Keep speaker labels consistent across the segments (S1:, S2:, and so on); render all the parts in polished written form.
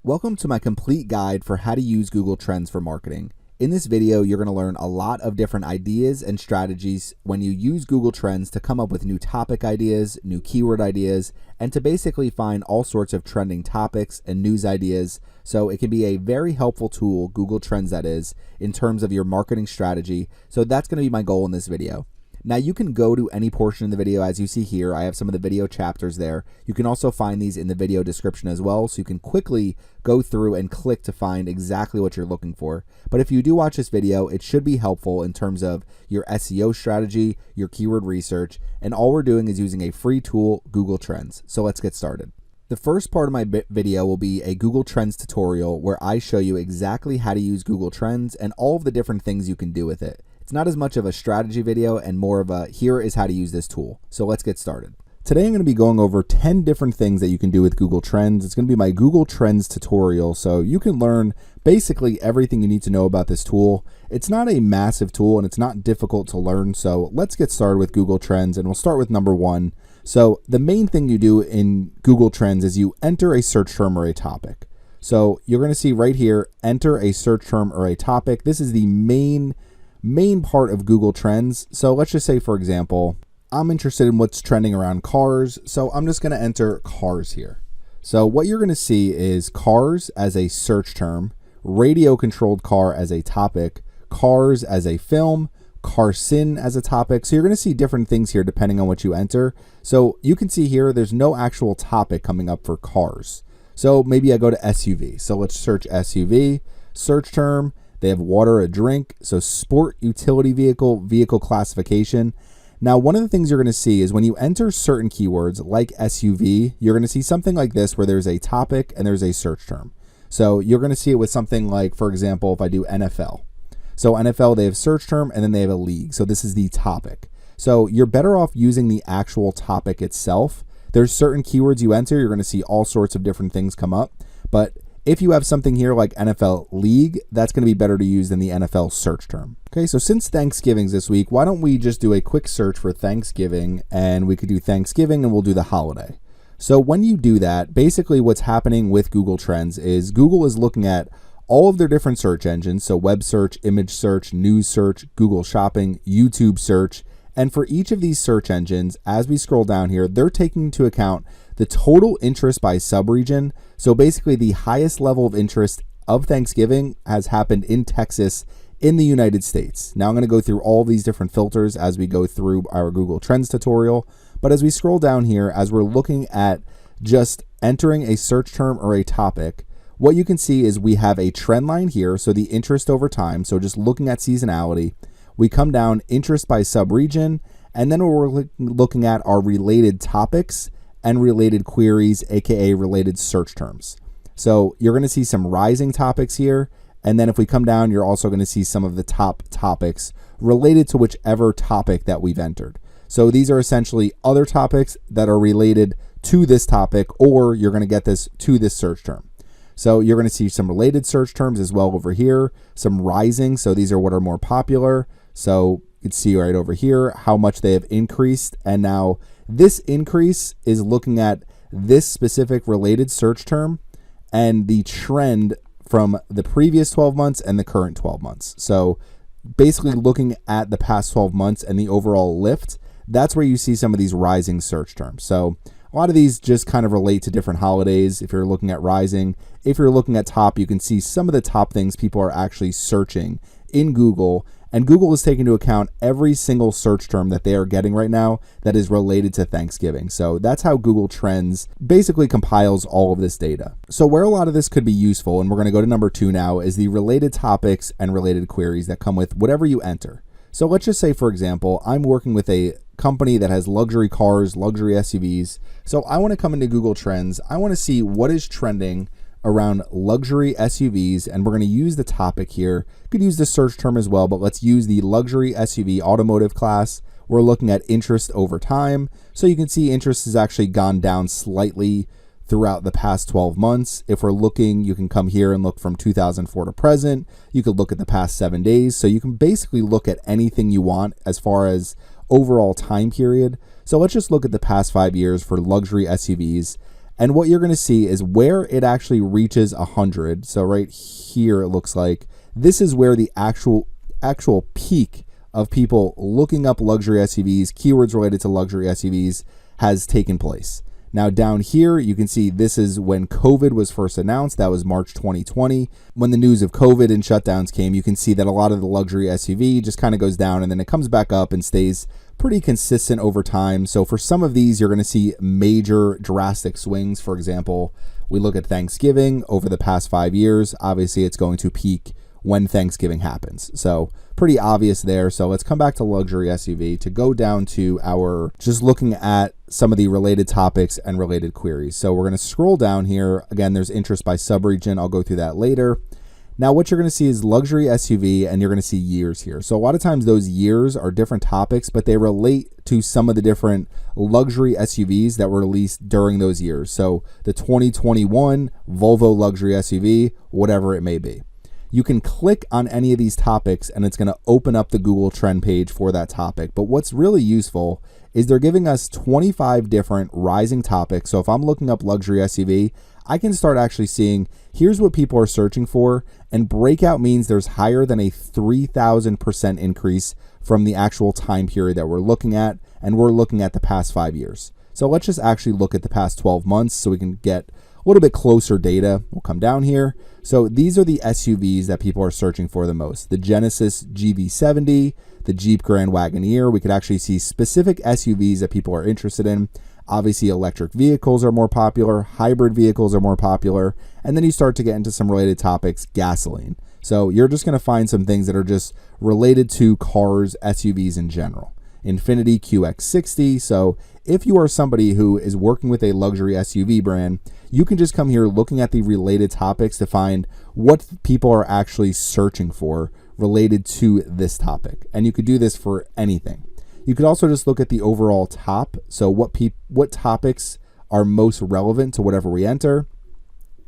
S1: Welcome to my complete guide for how to use Google Trends for marketing. In this video, you're going to learn a lot of different ideas and strategies when you use Google Trends to come up with new topic ideas, new keyword ideas, and to basically find all sorts of trending topics and news ideas. So it can be a very helpful tool, Google Trends that is, in terms of your marketing strategy. So that's going to be my goal in this video. Now you can go to any portion of the video as you see here. I have some of the video chapters there. You can also find these in the video description as well, so you can quickly go through and click to find exactly what you're looking for. But if you do watch this video, it should be helpful in terms of your SEO strategy, your keyword research, and all we're doing is using a free tool, Google Trends. So let's get started. The first part of my video will be a Google Trends tutorial where I show you exactly how to use Google Trends and all of the different things you can do with it. It's not as much of a strategy video and more of a here is how to use this tool. So let's get started. Today I'm going to be going over 10 different things that you can do with Google Trends. It's going to be my Google Trends tutorial, so you can learn basically everything you need to know about this tool. It's not a massive tool and it's not difficult to learn, so let's get started with Google Trends, and we'll start with number one. So the main thing you do in Google Trends is you enter a search term or a topic. So you're going to see right here, enter a search term or a topic. This is the main part of Google Trends. So let's just say, for example, I'm interested in what's trending around cars. So I'm just going to enter cars here. So what you're going to see is cars as a search term, radio controlled car as a topic, cars as a film, car sin as a topic. So you're going to see different things here depending on what you enter. So you can see here, there's no actual topic coming up for cars. So maybe I go to SUV. So let's search SUV, search term. They have water, a drink, so sport, utility vehicle, vehicle classification. Now, one of the things you're going to see is when you enter certain keywords like SUV, you're going to see something like this where there's a topic and there's a search term. So you're going to see it with something like, for example, if I do NFL. So NFL, they have search term and then they have a league. So this is the topic. So you're better off using the actual topic itself. There's certain keywords you enter, you're going to see all sorts of different things come up. But if you have something here like NFL League, that's going to be better to use than the NFL search term. Okay, so since Thanksgiving's this week, why don't we just do a quick search for Thanksgiving, and we could do Thanksgiving and we'll do the holiday. So when you do that, basically what's happening with Google Trends is Google is looking at all of their different search engines, so web search, image search, news search, Google Shopping, YouTube search, and for each of these search engines, as we scroll down here, they're taking into account the total interest by subregion. So basically the highest level of interest of Thanksgiving has happened in Texas in the United States. Now I'm going to go through all these different filters as we go through our Google Trends tutorial. But as we scroll down here, as we're looking at just entering a search term or a topic, what you can see is we have a trend line here. So the interest over time. So just looking at seasonality, we come down interest by subregion, and then we're looking at our related topics and related queries, aka related search terms. So you're going to see some rising topics here, and then if we come down, you're also going to see some of the top topics related to whichever topic that we've entered. So these are essentially other topics that are related to this topic, or you're going to get this to this search term. So you're going to see some related search terms as well over here, some rising. So these are what are more popular. So you can see right over here how much they have increased, and now this increase is looking at this specific related search term and the trend from the previous 12 months and the current 12 months. So basically looking at the past 12 months and the overall lift, that's where you see some of these rising search terms. So a lot of these just kind of relate to different holidays. If you're looking at rising, if you're looking at top, you can see some of the top things people are actually searching in Google. And Google is taking into account every single search term that they are getting right now that is related to Thanksgiving. So that's how Google Trends basically compiles all of this data. So where a lot of this could be useful, and we're going to go to number two now, is the related topics and related queries that come with whatever you enter. So let's just say, for example, I'm working with a company that has luxury cars, luxury SUVs. So I want to come into Google Trends. I want to see what is trending around luxury SUVs, and we're going to use the topic here. You could use the search term as well, but let's use the luxury SUV automotive class. We're looking at interest over time. So you can see interest has actually gone down slightly throughout the past 12 months. If we're looking, you can come here and look from 2004 to present. You could look at the past 7 days. So you can basically look at anything you want as far as overall time period. So let's just look at the past 5 years for luxury SUVs. And what you're going to see is where it actually reaches 100. So right here, it looks like this is where the actual peak of people looking up luxury SUVs, keywords related to luxury SUVs, has taken place. Now down here, you can see this is when COVID was first announced. That was March 2020. When the news of COVID and shutdowns came, you can see that a lot of the luxury SUV just kind of goes down and then it comes back up and stays pretty consistent over time. So for some of these, you're going to see major drastic swings. For example, we look at Thanksgiving over the past 5 years. Obviously, it's going to peak when Thanksgiving happens. So pretty obvious there. So let's come back to luxury SUV to go down to our, just looking at some of the related topics and related queries. So we're going to scroll down here. Again, there's interest by subregion. I'll go through that later. Now what you're going to see is luxury SUV, and you're going to see years here. So a lot of times those years are different topics, but they relate to some of the different luxury SUVs that were released during those years. So the 2021 Volvo luxury SUV, whatever it may be. You can click on any of these topics and it's going to open up the Google Trend page for that topic. But what's really useful is they're giving us 25 different rising topics. So if I'm looking up luxury SUV, I can start actually seeing here's what people are searching for, and breakout means there's higher than a 3,000% increase from the actual time period that we're looking at, and we're looking at the past 5 years. So let's just actually look at the past 12 months so we can get a little bit closer data. We'll come down here. So these are the SUVs that people are searching for the most. The Genesis GV70, the Jeep Grand Wagoneer. We could actually see specific SUVs that people are interested in. Obviously, electric vehicles are more popular, hybrid vehicles are more popular, and then you start to get into some related topics, gasoline. So you're just going to find some things that are just related to cars, SUVs in general. Infiniti QX60. So if you are somebody who is working with a luxury SUV brand, you can just come here looking at the related topics to find what people are actually searching for related to this topic. And you could do this for anything. You could also just look at the overall top. So what topics are most relevant to whatever we enter.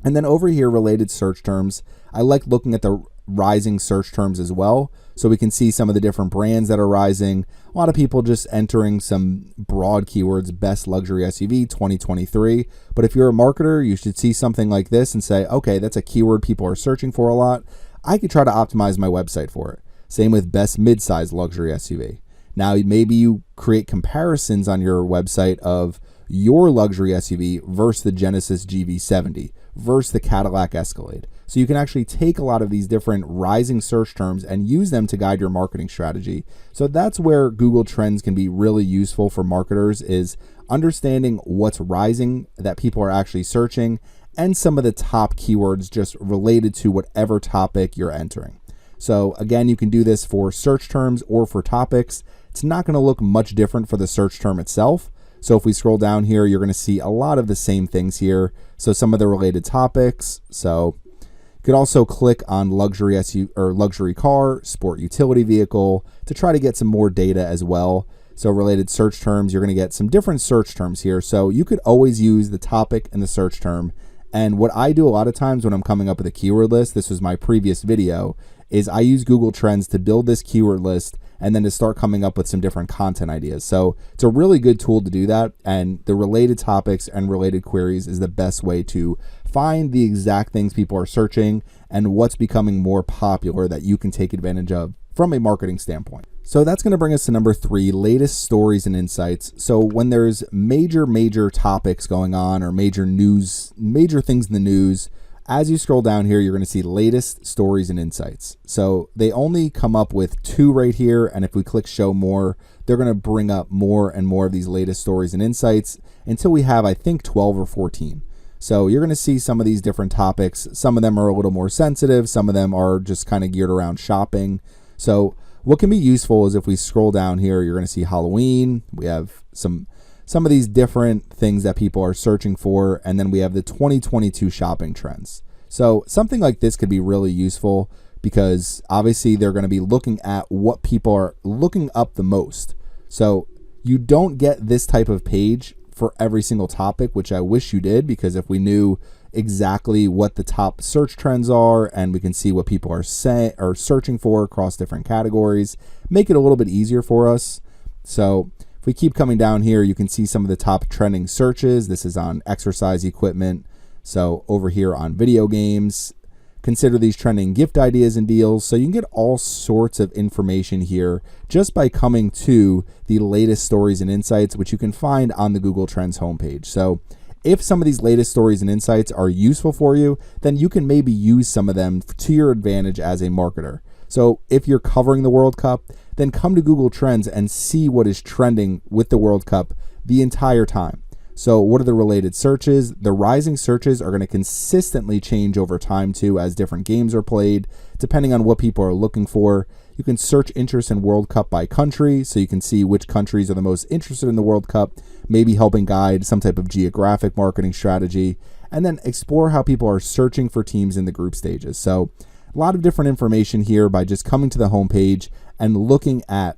S1: And then over here, related search terms. I like looking at the rising search terms as well. So we can see some of the different brands that are rising. A lot of people just entering some broad keywords, best luxury SUV 2023. But if you're a marketer, you should see something like this and say, okay, that's a keyword people are searching for a lot. I could try to optimize my website for it. Same with best mid-size luxury SUV. Now, maybe you create comparisons on your website of your luxury SUV versus the Genesis GV70 versus the Cadillac Escalade. So you can actually take a lot of these different rising search terms and use them to guide your marketing strategy. So that's where Google Trends can be really useful for marketers, is understanding what's rising that people are actually searching and some of the top keywords just related to whatever topic you're entering. So again, you can do this for search terms or for topics. It's not going to look much different for the search term itself. So if we scroll down here, you're going to see a lot of the same things here. So some of the related topics. So you could also click on luxury SUV or luxury car, sport utility vehicle to try to get some more data as well. So related search terms, you're going to get some different search terms here. So you could always use the topic and the search term. And what I do a lot of times when I'm coming up with a keyword list, this was my previous video, is I use Google Trends to build this keyword list and then to start coming up with some different content ideas. So it's a really good tool to do that. And the related topics and related queries is the best way to find the exact things people are searching and what's becoming more popular that you can take advantage of from a marketing standpoint. So that's going to bring us to number 3, latest stories and insights. So when there's major topics going on or major things in the news, as you scroll down here, you're going to see latest stories and insights. So they only come up with 2 right here. And if we click show more, they're going to bring up more and more of these latest stories and insights until we have, I think, 12 or 14. So you're going to see some of these different topics. Some of them are a little more sensitive. Some of them are just kind of geared around shopping. So what can be useful is if we scroll down here, you're going to see Halloween. We have some of these different things that people are searching for. And then we have the 2022 shopping trends. So something like this could be really useful because obviously they're going to be looking at what people are looking up the most. So you don't get this type of page for every single topic, which I wish you did, because if we knew exactly what the top search trends are and we can see what people are searching for across different categories, make it a little bit easier for us. So If we keep coming down here, you can see some of the top trending searches. This is on exercise equipment. So over here on video games, consider these trending gift ideas and deals. So you can get all sorts of information here just by coming to the latest stories and insights, which you can find on the Google Trends homepage. So if some of these latest stories and insights are useful for you, then you can maybe use some of them to your advantage as a marketer. So if you're covering the World Cup, then come to Google Trends and see what is trending with the World Cup the entire time. So what are the related searches? The rising searches are going to consistently change over time too as different games are played, depending on what people are looking for. You can search interest in World Cup by country, so you can see which countries are the most interested in the World Cup, maybe helping guide some type of geographic marketing strategy, and then explore how people are searching for teams in the group stages. So a lot of different information here by just coming to the homepage and looking at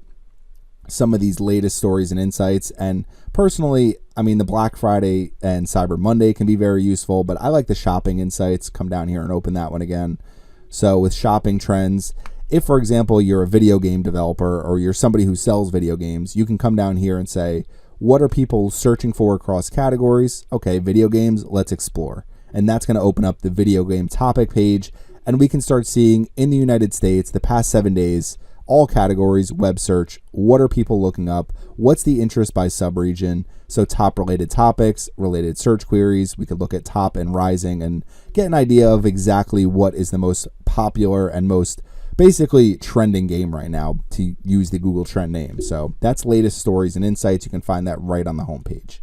S1: some of these latest stories and insights. And personally, I mean, the Black Friday and Cyber Monday can be very useful, but I like the shopping insights. Come down here and open that one again. So with shopping trends, if, for example, you're a video game developer or you're somebody who sells video games, you can come down here and say, what are people searching for across categories? Okay, video games, let's explore. And that's going to open up the video game topic page. And we can start seeing in the United States, the past 7 days, all categories, web search, what are people looking up, what's the interest by subregion, so top related topics, related search queries, we could look at top and rising and get an idea of exactly what is the most popular and most basically trending game right now, to use the Google Trend name. So that's latest stories and insights. You can find that right on the homepage.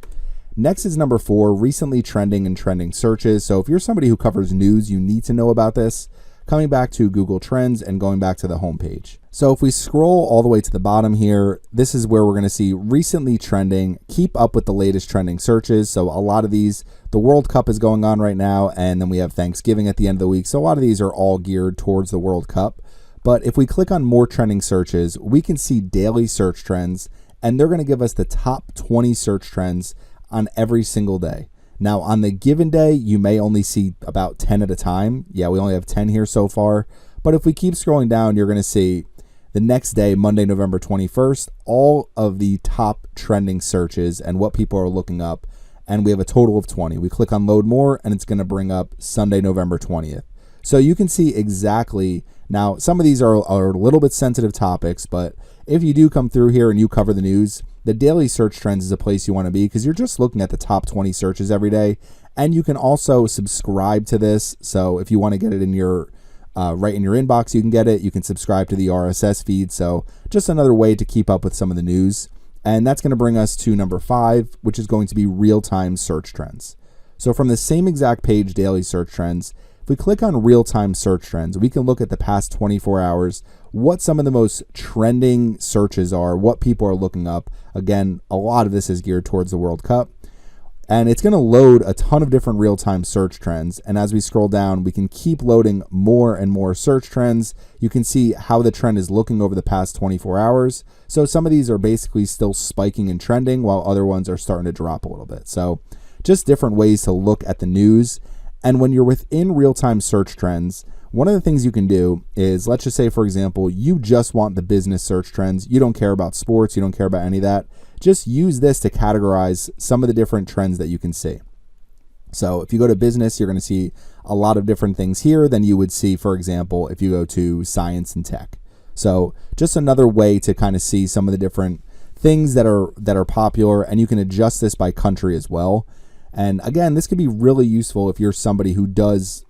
S1: Next is number 4, recently trending and trending searches. So if you're somebody who covers news, you need to know about this. Coming back to Google Trends and going back to the homepage. So if we scroll all the way to the bottom here, this is where we're going to see recently trending. Keep up with the latest trending searches. So a lot of these, the World Cup is going on right now, and then we have Thanksgiving at the end of the week. So a lot of these are all geared towards the World Cup. But if we click on more trending searches, we can see daily search trends, and they're going to give us the top 20 search trends on every single day. Now, on the given day, you may only see about 10 at a time. Yeah, we only have 10 here so far. But if we keep scrolling down, you're going to see the next day, Monday, November 21st, all of the top trending searches and what people are looking up. And we have a total of 20. We click on load more, and it's going to bring up Sunday, November 20th. So you can see exactly. Now, some of these are a little bit sensitive topics, but if you do come through here and you cover the news, the daily search trends is a place you want to be, because you're just looking at the top 20 searches every day. And you can also subscribe to this. So if you want to get it in your right in your inbox, you can get it. You can subscribe to the RSS feed. So just another way to keep up with some of the news. And that's going to bring us to number 5, which is going to be real-time search trends. So from the same exact page, daily search trends, if we click on real-time search trends, we can look at the past 24 hours, what some of the most trending searches are, what people are looking up. Again, a lot of this is geared towards the World Cup. And it's going to load a ton of different real-time search trends. And as we scroll down, we can keep loading more and more search trends. You can see how the trend is looking over the past 24 hours. So some of these are basically still spiking and trending, while other ones are starting to drop a little bit. So just different ways to look at the news. And when you're within real-time search trends, one of the things you can do is, let's just say, for example, you just want the business search trends. You don't care about sports. You don't care about any of that. Just use this to categorize some of the different trends that you can see. So if you go to business, you're going to see a lot of different things here than you would see, for example, if you go to science and tech. So just another way to kind of see some of the different things that are popular, and you can adjust this by country as well. And again, this could be really useful if you're somebody who does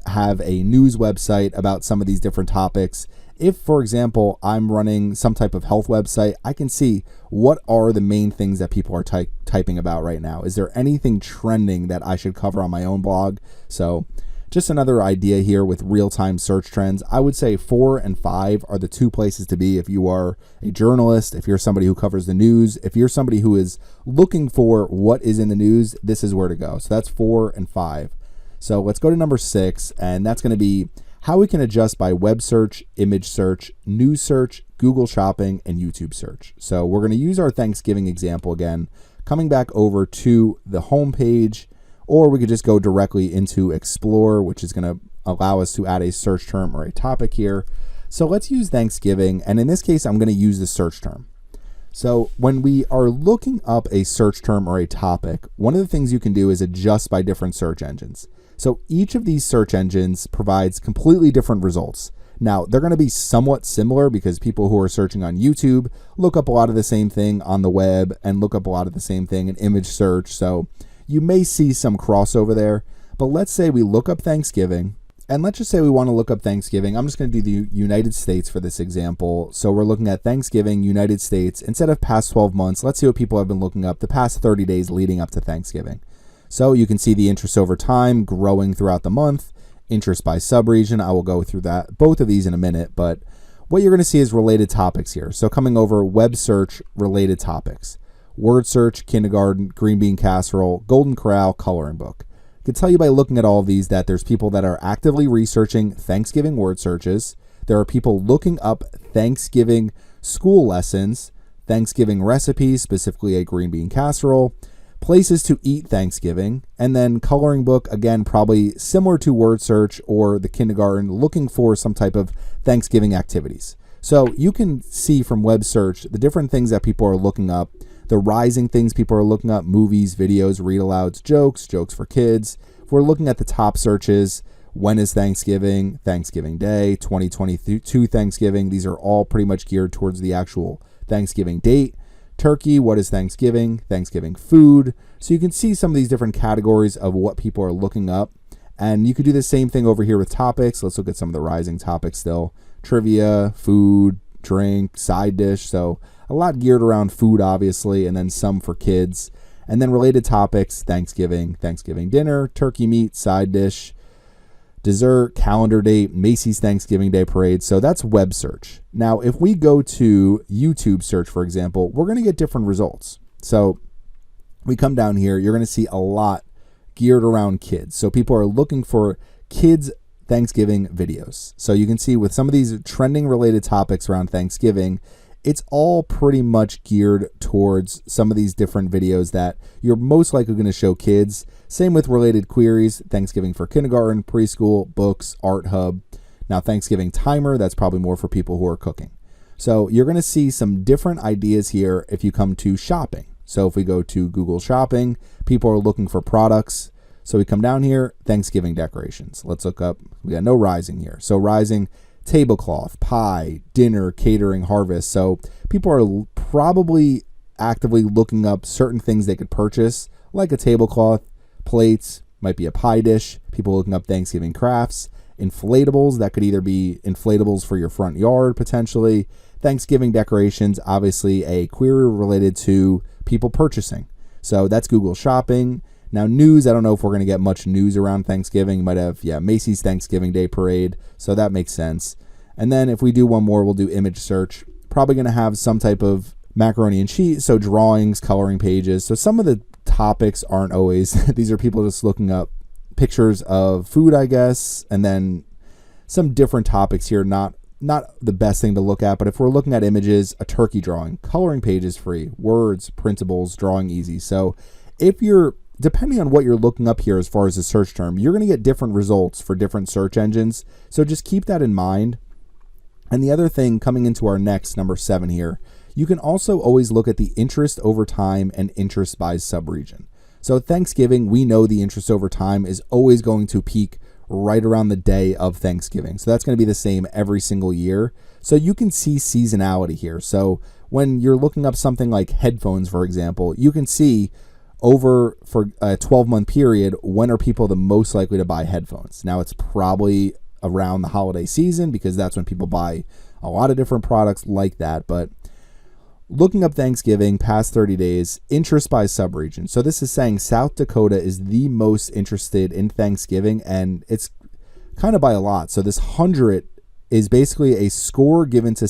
S1: have a news website about some of these different topics. If, for example, I'm running some type of health website, I can see what are the main things that people are typing about right now. Is there anything trending that I should cover on my own blog? So just another idea here with real-time search trends. I would say 4 and 5 are the 2 places to be if you are a journalist, if you're somebody who covers the news, if you're somebody who is looking for what is in the news, this is where to go. So that's 4 and 5. So let's go to number 6, and that's going to be how we can adjust by web search, image search, news search, Google Shopping, and YouTube search. So we're going to use our Thanksgiving example again, coming back over to the home page, or we could just go directly into Explore, which is going to allow us to add a search term or a topic here. So let's use Thanksgiving, and in this case, I'm going to use the search term. So when we are looking up a search term or a topic, one of the things you can do is adjust by different search engines. So each of these search engines provides completely different results. Now, they're going to be somewhat similar because people who are searching on YouTube look up a lot of the same thing on the web and look up a lot of the same thing in image search. So you may see some crossover there. But let's say we look up Thanksgiving, and let's just say we want to look up Thanksgiving. I'm just going to do the United States for this example. So we're looking at Thanksgiving, United States. Instead of past 12 months, let's see what people have been looking up the past 30 days leading up to Thanksgiving. So you can see the interest over time growing throughout the month. Interest by subregion. I will go through both of these in a minute, but what you're going to see is related topics here. So coming over web search, related topics, word search, kindergarten, green bean casserole, golden corral, coloring book. I can tell you by looking at all of these that there's people that are actively researching Thanksgiving word searches. There are people looking up Thanksgiving school lessons, Thanksgiving recipes, specifically a green bean casserole, places to eat Thanksgiving, and then coloring book, again, probably similar to word search or the kindergarten, looking for some type of Thanksgiving activities. So you can see from web search the different things that people are looking up, the rising things people are looking up, movies, videos, read alouds, jokes for kids. If we're looking at the top searches, when is Thanksgiving, Thanksgiving Day, 2022 Thanksgiving, these are all pretty much geared towards the actual Thanksgiving date. Turkey, what is Thanksgiving? Thanksgiving food. So you can see some of these different categories of what people are looking up. And you could do the same thing over here with topics. Let's look at some of the rising topics still. Trivia, food, drink, side dish. So a lot geared around food, obviously, and then some for kids. And then related topics, Thanksgiving, Thanksgiving dinner, turkey meat, side dish, dessert, calendar date, Macy's Thanksgiving Day Parade. So that's web search. Now, if we go to YouTube search, for example, we're going to get different results. So we come down here, you're going to see a lot geared around kids. So people are looking for kids Thanksgiving videos. So you can see with some of these trending related topics around Thanksgiving, it's all pretty much geared towards some of these different videos that you're most likely going to show kids. Same with related queries, Thanksgiving for kindergarten, preschool, books, art hub. Now Thanksgiving timer, that's probably more for people who are cooking. So you're going to see some different ideas here if you come to shopping. So if we go to Google Shopping, people are looking for products. So we come down here, Thanksgiving decorations. Let's look up, we got no rising here. So rising, tablecloth, pie, dinner, catering, harvest. So people are probably actively looking up certain things they could purchase, like a tablecloth, plates, might be a pie dish. People looking up Thanksgiving crafts, inflatables. That could either be inflatables for your front yard, potentially. Thanksgiving decorations, obviously a query related to people purchasing. So that's Google Shopping. Now news, I don't know if we're going to get much news around Thanksgiving. You might have, Macy's Thanksgiving Day Parade. So that makes sense. And then if we do one more, we'll do image search. Probably going to have some type of macaroni and cheese. So drawings, coloring pages. So some of the topics aren't always, these are people just looking up pictures of food, I guess. And then some different topics here, not the best thing to look at, but if we're looking at images, a turkey drawing, coloring pages free, words, printables, drawing easy. So if you're, depending on what you're looking up here as far as the search term, you're going to get different results for different search engines. So just keep that in mind. And the other thing coming into our next number 7 here, you can also always look at the interest over time and interest by subregion. So Thanksgiving, we know the interest over time is always going to peak right around the day of Thanksgiving. So that's going to be the same every single year. So you can see seasonality here. So when you're looking up something like headphones, for example, you can see over for a 12-month period, when are people the most likely to buy headphones? Now it's probably around the holiday season because that's when people buy a lot of different products like that. But looking up Thanksgiving past 30 days, interest by subregion. So this is saying South Dakota is the most interested in Thanksgiving, and it's kind of by a lot. So this 100 is basically a score given to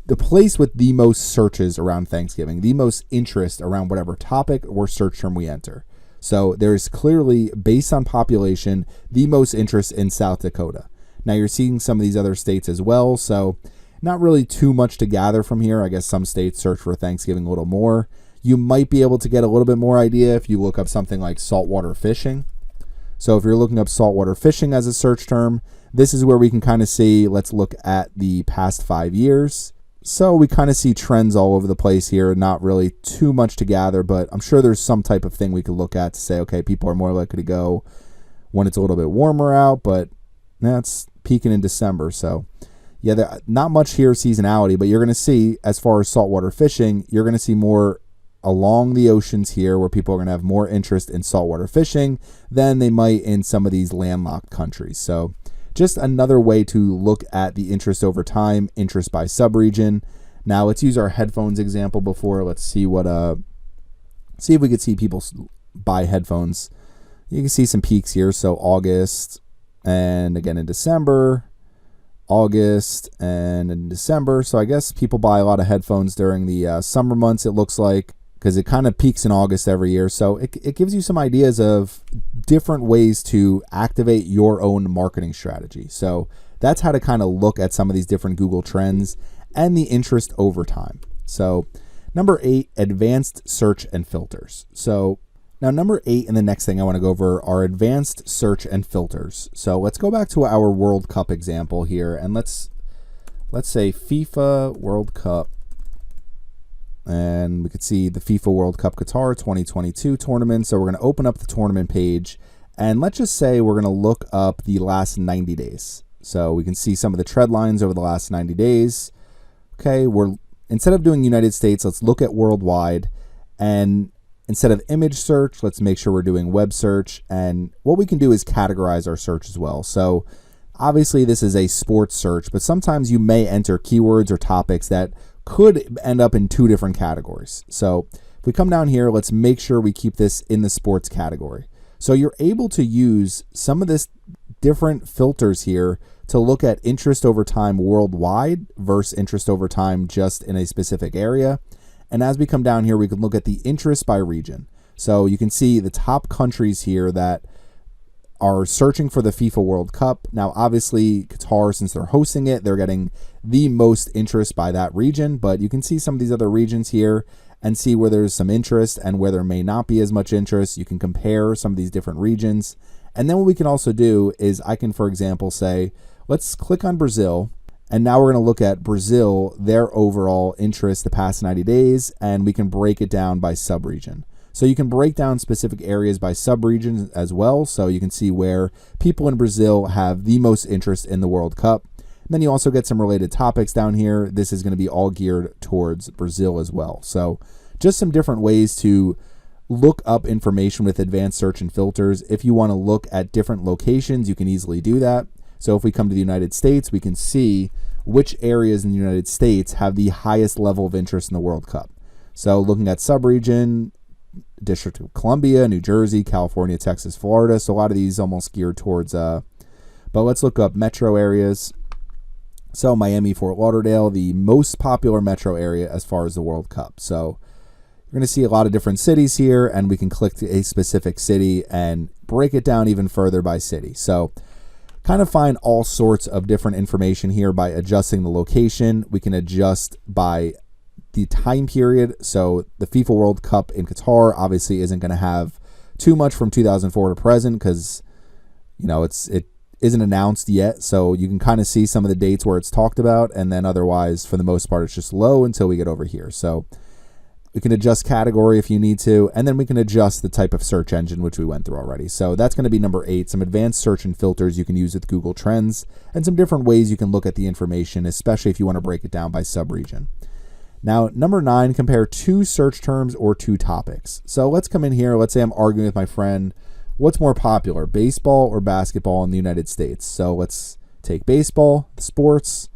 S1: the place with the most searches around Thanksgiving, the most interest around whatever topic or search term we enter. So there's clearly, based on population, the most interest in South Dakota. Now you're seeing some of these other states as well, so not really too much to gather from here. I guess some states search for Thanksgiving a little more. You might be able to get a little bit more idea if you look up something like saltwater fishing. So if you're looking up saltwater fishing as a search term, this is where we can kind of see, let's look at the past 5 years. So we kind of see trends all over the place here, not really too much to gather, but I'm sure there's some type of thing we could look at to say, okay, people are more likely to go when it's a little bit warmer out, but that's peaking in December. So yeah, not much here seasonality, but you're going to see, as far as saltwater fishing, you're going to see more along the oceans here where people are going to have more interest in saltwater fishing than they might in some of these landlocked countries. So just another way to look at the interest over time, interest by subregion. Now let's use our headphones example before. Let's see see if we could see people buy headphones. You can see some peaks here. So August, and again in December, August, and in December. So I guess people buy a lot of headphones during the summer months, it looks like, because it kind of peaks in August every year. So it gives you some ideas of different ways to activate your own marketing strategy. So that's how to kind of look at some of these different Google trends and the interest over time. So number 8, advanced search and filters. So now number 8 and the next thing I want to go over are advanced search and filters. So let's go back to our World Cup example here, and let's say FIFA World Cup. And we could see the FIFA World Cup Qatar 2022 tournament. So we're going to open up the tournament page, and let's just say we're going to look up the last 90 days. So we can see some of the trend lines over the last 90 days. Okay, instead of doing United States, let's look at worldwide. And instead of image search, let's make sure we're doing web search. And what we can do is categorize our search as well. So obviously this is a sports search, but sometimes you may enter keywords or topics that could end up in 2 different categories. So if we come down here, let's make sure we keep this in the sports category. So you're able to use some of this different filters here to look at interest over time worldwide versus interest over time just in a specific area. And as we come down here, we can look at the interest by region. So you can see the top countries here that are searching for the FIFA World Cup. Now, obviously, Qatar, since they're hosting it, they're getting the most interest by that region, but you can see some of these other regions here and see where there's some interest and where there may not be as much interest. You can compare some of these different regions. And then what we can also do is I can, for example, say, let's click on Brazil, and now we're going to look at Brazil, their overall interest the past 90 days, and we can break it down by subregion. So you can break down specific areas by subregions as well. So you can see where people in Brazil have the most interest in the World Cup. And then you also get some related topics down here. This is going to be all geared towards Brazil as well. So just some different ways to look up information with advanced search and filters. If you want to look at different locations, you can easily do that. So if we come to the United States, we can see which areas in the United States have the highest level of interest in the World Cup. So looking at subregion, District of Columbia, New Jersey, California, Texas, Florida. So a lot of these almost geared towards, but let's look up metro areas. So Miami, Fort Lauderdale, the most popular metro area as far as the World Cup. So you're going to see a lot of different cities here, and we can click to a specific city and break it down even further by city. So kind of find all sorts of different information here by adjusting the location. We can adjust by the time period. So the FIFA World Cup in Qatar obviously isn't going to have too much from 2004 to present because, you know, it isn't announced yet. So you can kind of see some of the dates where it's talked about, and then otherwise, for the most part, it's just low until we get over here. So we can adjust category if you need to, and then we can adjust the type of search engine, which we went through already. So that's going to be number 8, some advanced search and filters you can use with Google Trends, and some different ways you can look at the information, especially if you want to break it down by subregion. Now, number 9, compare 2 search terms or 2 topics. So let's come in here. Let's say I'm arguing with my friend. What's more popular, baseball or basketball in the United States? So let's take baseball, sports,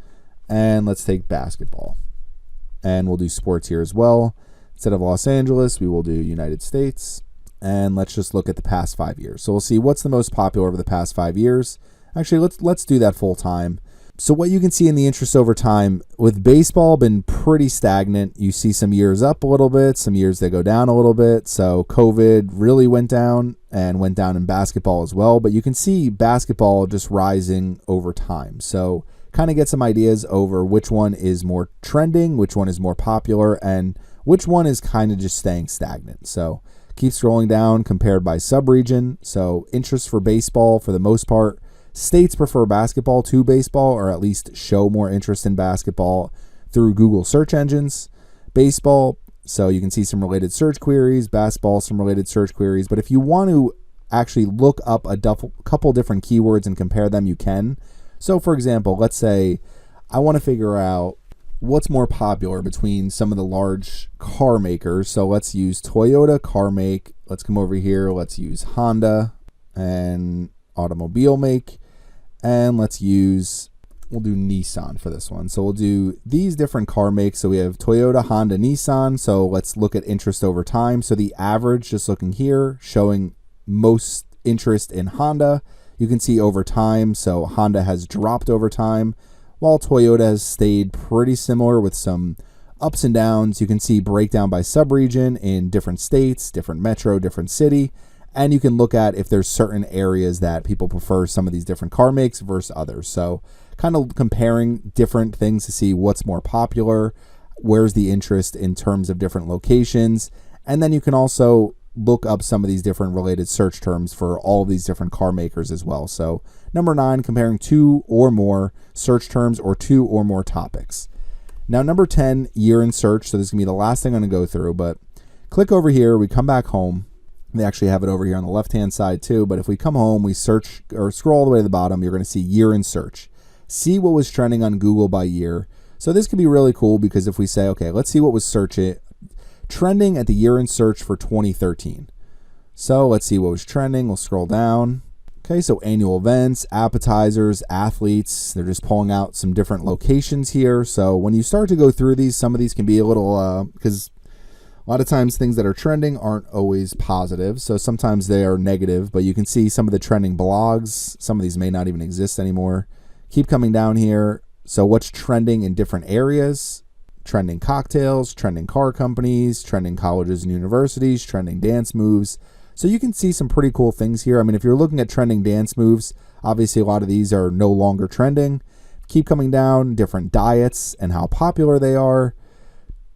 S1: and let's take basketball. And we'll do sports here as well. Instead of Los Angeles, we will do United States. And let's just look at the past 5 years. So we'll see what's the most popular over the past 5 years. Actually, let's do that full time. So what you can see in the interest over time, with baseball, been pretty stagnant. You see some years up a little bit, some years they go down a little bit. So COVID really went down, and went down in basketball as well. But you can see basketball just rising over time. So kind of get some ideas over which one is more trending, which one is more popular, and which one is kind of just staying stagnant. So keep scrolling down, compared by subregion. So interest for baseball, for the most part, states prefer basketball to baseball, or at least show more interest in basketball. through Google search engines. Baseball, so you can see some related search queries. Basketball, some related search queries. But if you want to actually look up a couple different keywords and compare them, you can. So for example, let's say I want to figure out what's more popular between some of the large car makers. So let's use Toyota car make. Let's come over here. Let's use Honda and automobile make. And we'll do Nissan for this one. So we'll do these different car makes. So we have Toyota, Honda, Nissan. So let's look at interest over time. So the average, just looking here, showing most interest in Honda. You can see over time. So Honda has dropped over time, while Toyota has stayed pretty similar with some ups and downs. You can see breakdown by subregion in different states, different metro, different city. And you can look at if there's certain areas that people prefer some of these different car makes versus others. So kind of comparing different things to see what's more popular, where's the interest in terms of different locations. And then you can also look up some of these different related search terms for all of these different car makers as well. So number 9, comparing 2 or more search terms or 2 or more topics. Now number 10, year in search. So this is gonna be the last thing I'm gonna go through, but click over here, we come back home. They actually have it over here on the left-hand side too, but if we come home, we search or scroll all the way to the bottom, you're gonna see year in search. See what was trending on Google by year. So this can be really cool because if we say, okay, let's see what was trending at the year in search for 2013. So let's see what was trending. We'll scroll down. Okay, so annual events, appetizers, athletes, they're just pulling out some different locations here. So when you start to go through these, some of these can be a little, because a lot of times things that are trending aren't always positive. So sometimes they are negative, but you can see some of the trending blogs. Some of these may not even exist anymore. Keep coming down here. So what's trending in different areas? Trending cocktails, trending car companies, trending colleges and universities, trending dance moves. So you can see some pretty cool things here. I mean, if you're looking at trending dance moves, obviously a lot of these are no longer trending. Keep coming down, different diets and how popular they are,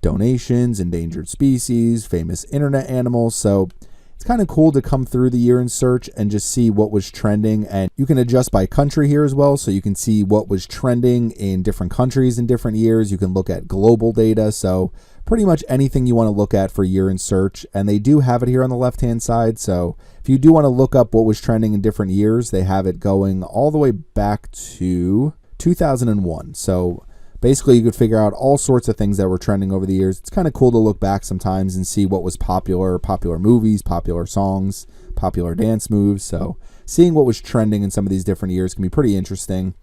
S1: donations, endangered species, famous internet animals. So it's kind of cool to come through the year in search and just see what was trending. And you can adjust by country here as well. So you can see what was trending in different countries in different years. You can look at global data. So pretty much anything you want to look at for year in search. And they do have it here on the left-hand side. So if you do want to look up what was trending in different years, they have it going all the way back to 2001. So basically, you could figure out all sorts of things that were trending over the years. It's kind of cool to look back sometimes and see what was popular movies, popular songs, popular dance moves. So seeing what was trending in some of these different years can be pretty interesting.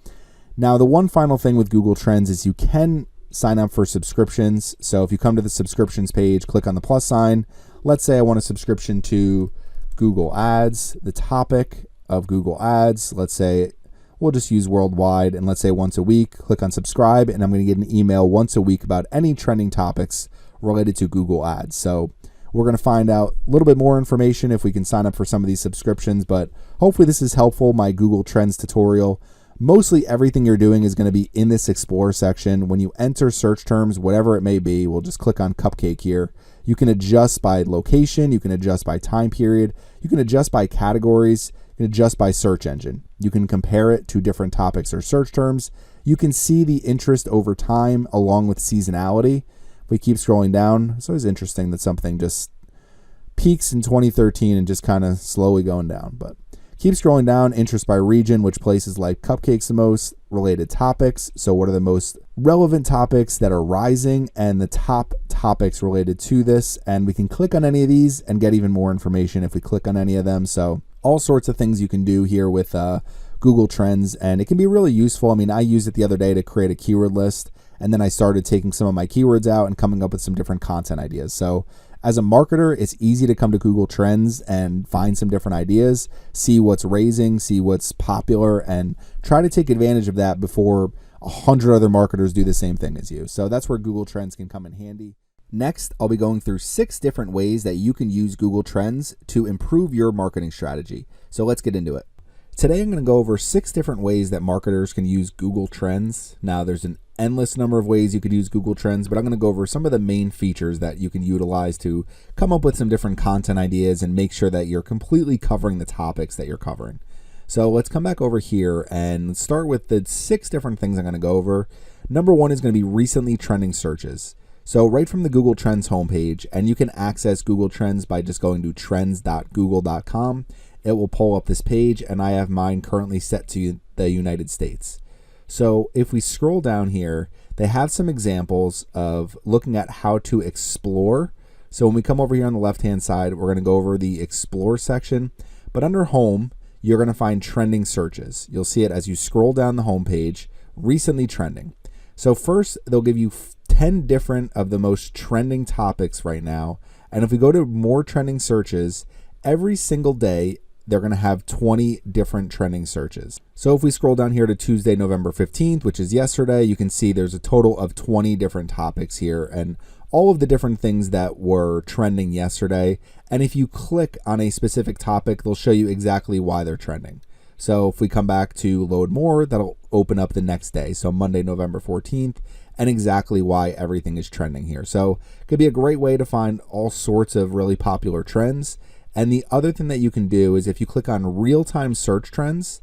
S1: Now, the one final thing with Google Trends is you can sign up for subscriptions. So if you come to the subscriptions page, click on the plus sign. Let's say I want a subscription to Google Ads, the topic of Google Ads. Let's say we'll just use worldwide, and let's say once a week, click on subscribe, and I'm going to get an email once a week about any trending topics related to Google Ads. So we're going to find out a little bit more information if we can sign up for some of these subscriptions, but hopefully this is helpful. My Google Trends tutorial, mostly everything you're doing is going to be in this Explore section. When you enter search terms, whatever it may be, we'll just click on Cupcake here. You can adjust by location, you can adjust by time period, you can adjust by categories, you can adjust by search engine. You can compare it to different topics or search terms. You can see the interest over time along with seasonality. If we keep scrolling down, it's always interesting that something just peaks in 2013 and just kind of slowly going down. But keep scrolling down, interest by region, which places like cupcakes the most, related topics. So what are the most relevant topics that are rising and the top topics related to this. And we can click on any of these and get even more information if we click on any of them. So all sorts of things you can do here with Google Trends, and it can be really useful. I mean, I used it the other day to create a keyword list, and then I started taking some of my keywords out and coming up with some different content ideas. So as a marketer, it's easy to come to Google Trends and find some different ideas, see what's raising, see what's popular, and try to take advantage of that before 100 other marketers do the same thing as you. So that's where Google Trends can come in handy. Next, I'll be going through 6 different ways that you can use Google Trends to improve your marketing strategy. So let's get into it. Today, I'm going to go over 6 different ways that marketers can use Google Trends. Now, there's an endless number of ways you could use Google Trends, but I'm going to go over some of the main features that you can utilize to come up with some different content ideas and make sure that you're completely covering the topics that you're covering. So let's come back over here and start with the 6 different things I'm going to go over. Number one is going to be recently trending searches. So right from the Google Trends homepage, and you can access Google Trends by just going to trends.google.com. It will pull up this page, and I have mine currently set to the United States. So if we scroll down here, they have some examples of looking at how to explore. So when we come over here on the left-hand side, we're going to go over the explore section, but under home, you're going to find trending searches. You'll see it as you scroll down the home page, recently trending. So first, they'll give you 10 different of the most trending topics right now. And if we go to more trending searches, every single day, they're going to have 20 different trending searches. So if we scroll down here to Tuesday, November 15th, which is yesterday, you can see there's a total of 20 different topics here and all of the different things that were trending yesterday. And if you click on a specific topic, they'll show you exactly why they're trending. So if we come back to load more, that'll open up the next day. So Monday, November 14th, and exactly why everything is trending here. So it could be a great way to find all sorts of really popular trends. And the other thing that you can do is if you click on real-time search trends,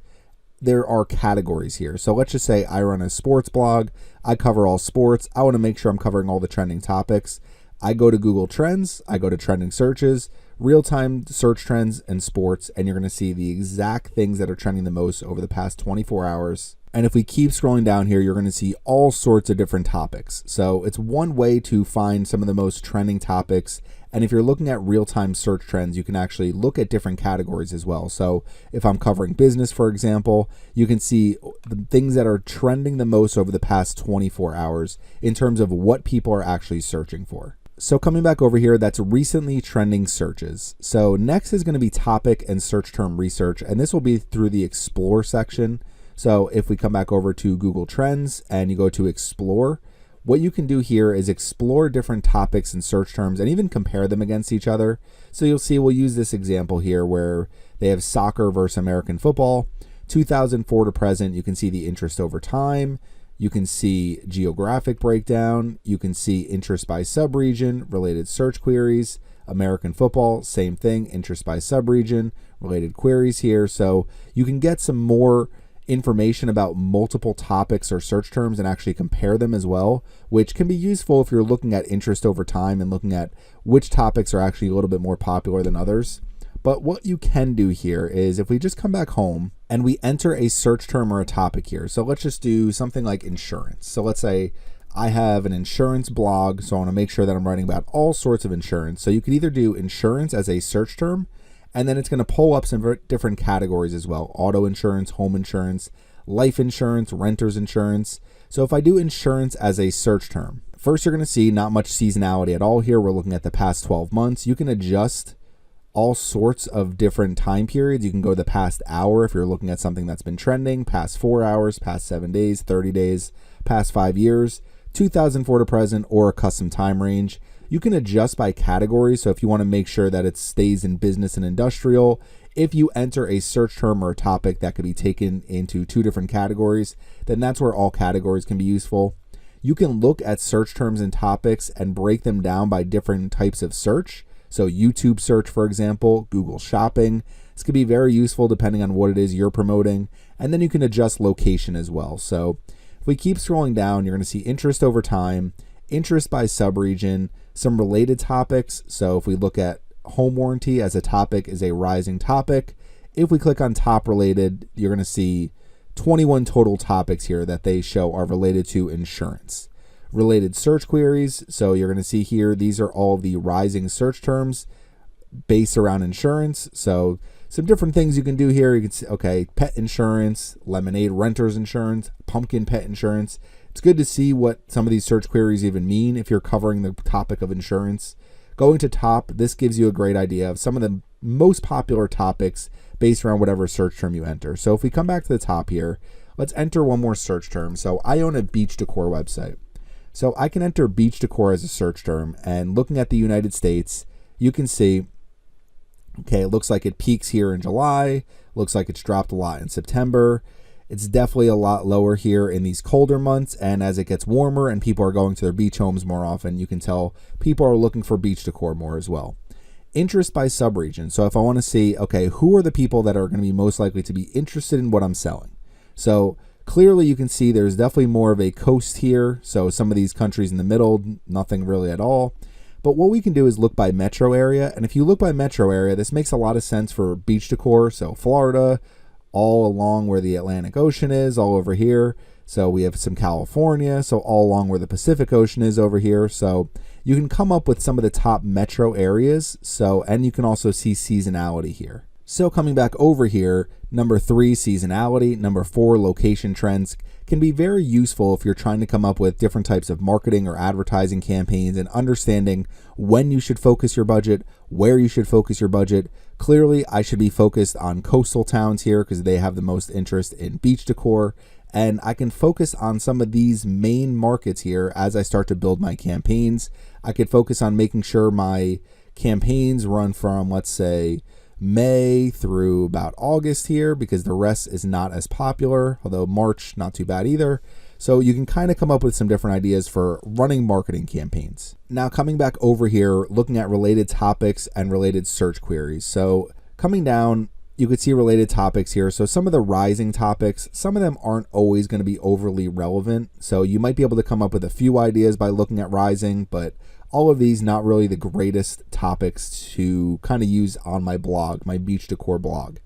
S1: there are categories here. So let's just say I run a sports blog. I cover all sports. I want to make sure I'm covering all the trending topics. I go to Google Trends. I go to trending searches, real-time search trends, and sports. And you're going to see the exact things that are trending the most over the past 24 hours. And if we keep scrolling down here, you're going to see all sorts of different topics. So it's one way to find some of the most trending topics. And if you're looking at real-time search trends, you can actually look at different categories as well. So if I'm covering business, for example, you can see the things that are trending the most over the past 24 hours in terms of what people are actually searching for. So coming back over here, that's recently trending searches. So next is going to be topic and search term research, and this will be through the Explore section. So if we come back over to Google Trends and you go to Explore, what you can do here is explore different topics and search terms and even compare them against each other. So you'll see, we'll use this example here where they have soccer versus American football, 2004 to present. You can see the interest over time. You can see geographic breakdown. You can see interest by subregion, related search queries. American football, same thing, interest by subregion, related queries here. So you can get some more information about multiple topics or search terms and actually compare them as well, which can be useful if you're looking at interest over time and looking at which topics are actually a little bit more popular than others. But what you can do here is if we just come back home and we enter a search term or a topic here. So let's just do something like insurance. So let's say I have an insurance blog, so I want to make sure that I'm writing about all sorts of insurance. So you could either do insurance as a search term, and then it's going to pull up some different categories as well. Auto insurance, home insurance, life insurance, renter's insurance. So if I do insurance as a search term, first you're going to see not much seasonality at all here. We're looking at the past 12 months. You can adjust all sorts of different time periods. You can go to the past hour if you're looking at something that's been trending, past 4 hours, past 7 days, 30 days, past 5 years, 2004 to present, or a custom time range. You can adjust by category. So if you want to make sure that it stays in business and industrial, if you enter a search term or a topic that could be taken into 2 different categories, then that's where all categories can be useful. You can look at search terms and topics and break them down by different types of search. So YouTube search, for example, Google Shopping. This could be very useful depending on what it is you're promoting. And then you can adjust location as well. So if we keep scrolling down, you're going to see interest over time, interest by subregion, some related topics. So if we look at home warranty as a topic is a rising topic. If we click on top related, you're going to see 21 total topics here that they show are related to insurance. Related search queries. So you're going to see here, these are all the rising search terms based around insurance. So some different things you can do here. You can see, okay, pet insurance, lemonade renter's insurance, pumpkin pet insurance. It's good to see what some of these search queries even mean if you're covering the topic of insurance. Going to top, this gives you a great idea of some of the most popular topics based around whatever search term you enter. So if we come back to the top here, let's enter one more search term. So I own a beach decor website. So I can enter beach decor as a search term, and looking at the United States, you can see, okay, it looks like it peaks here in July, looks like it's dropped a lot in September. It's definitely a lot lower here in these colder months, and as it gets warmer and people are going to their beach homes more often, you can tell people are looking for beach decor more as well. Interest by subregion. So if I want to see, okay, who are the people that are going to be most likely to be interested in what I'm selling? So Clearly, you can see there's definitely more of a coast here. So some of these countries in the middle, nothing really at all. But what we can do is look by metro area. And if you look by metro area, this makes a lot of sense for beach decor. So Florida, all along where the Atlantic Ocean is, all over here. So we have some California, so all along where the Pacific Ocean is over here. So you can come up with some of the top metro areas. So, and you can also see seasonality here. So coming back over here, number 3, seasonality, number 4, location trends can be very useful if you're trying to come up with different types of marketing or advertising campaigns and understanding when you should focus your budget, where you should focus your budget. Clearly, I should be focused on coastal towns here because they have the most interest in beach decor, and I can focus on some of these main markets here as I start to build my campaigns. I could focus on making sure my campaigns run from, let's say, May through about August here, because the rest is not as popular, although March, not too bad either. So you can kind of come up with some different ideas for running marketing campaigns. Now coming back over here, looking at related topics and related search queries. So coming down, you could see related topics here. So some of the rising topics, some of them aren't always going to be overly relevant. So you might be able to come up with a few ideas by looking at rising, but all of these not really the greatest topics to kind of use on my blog, my beach decor blog.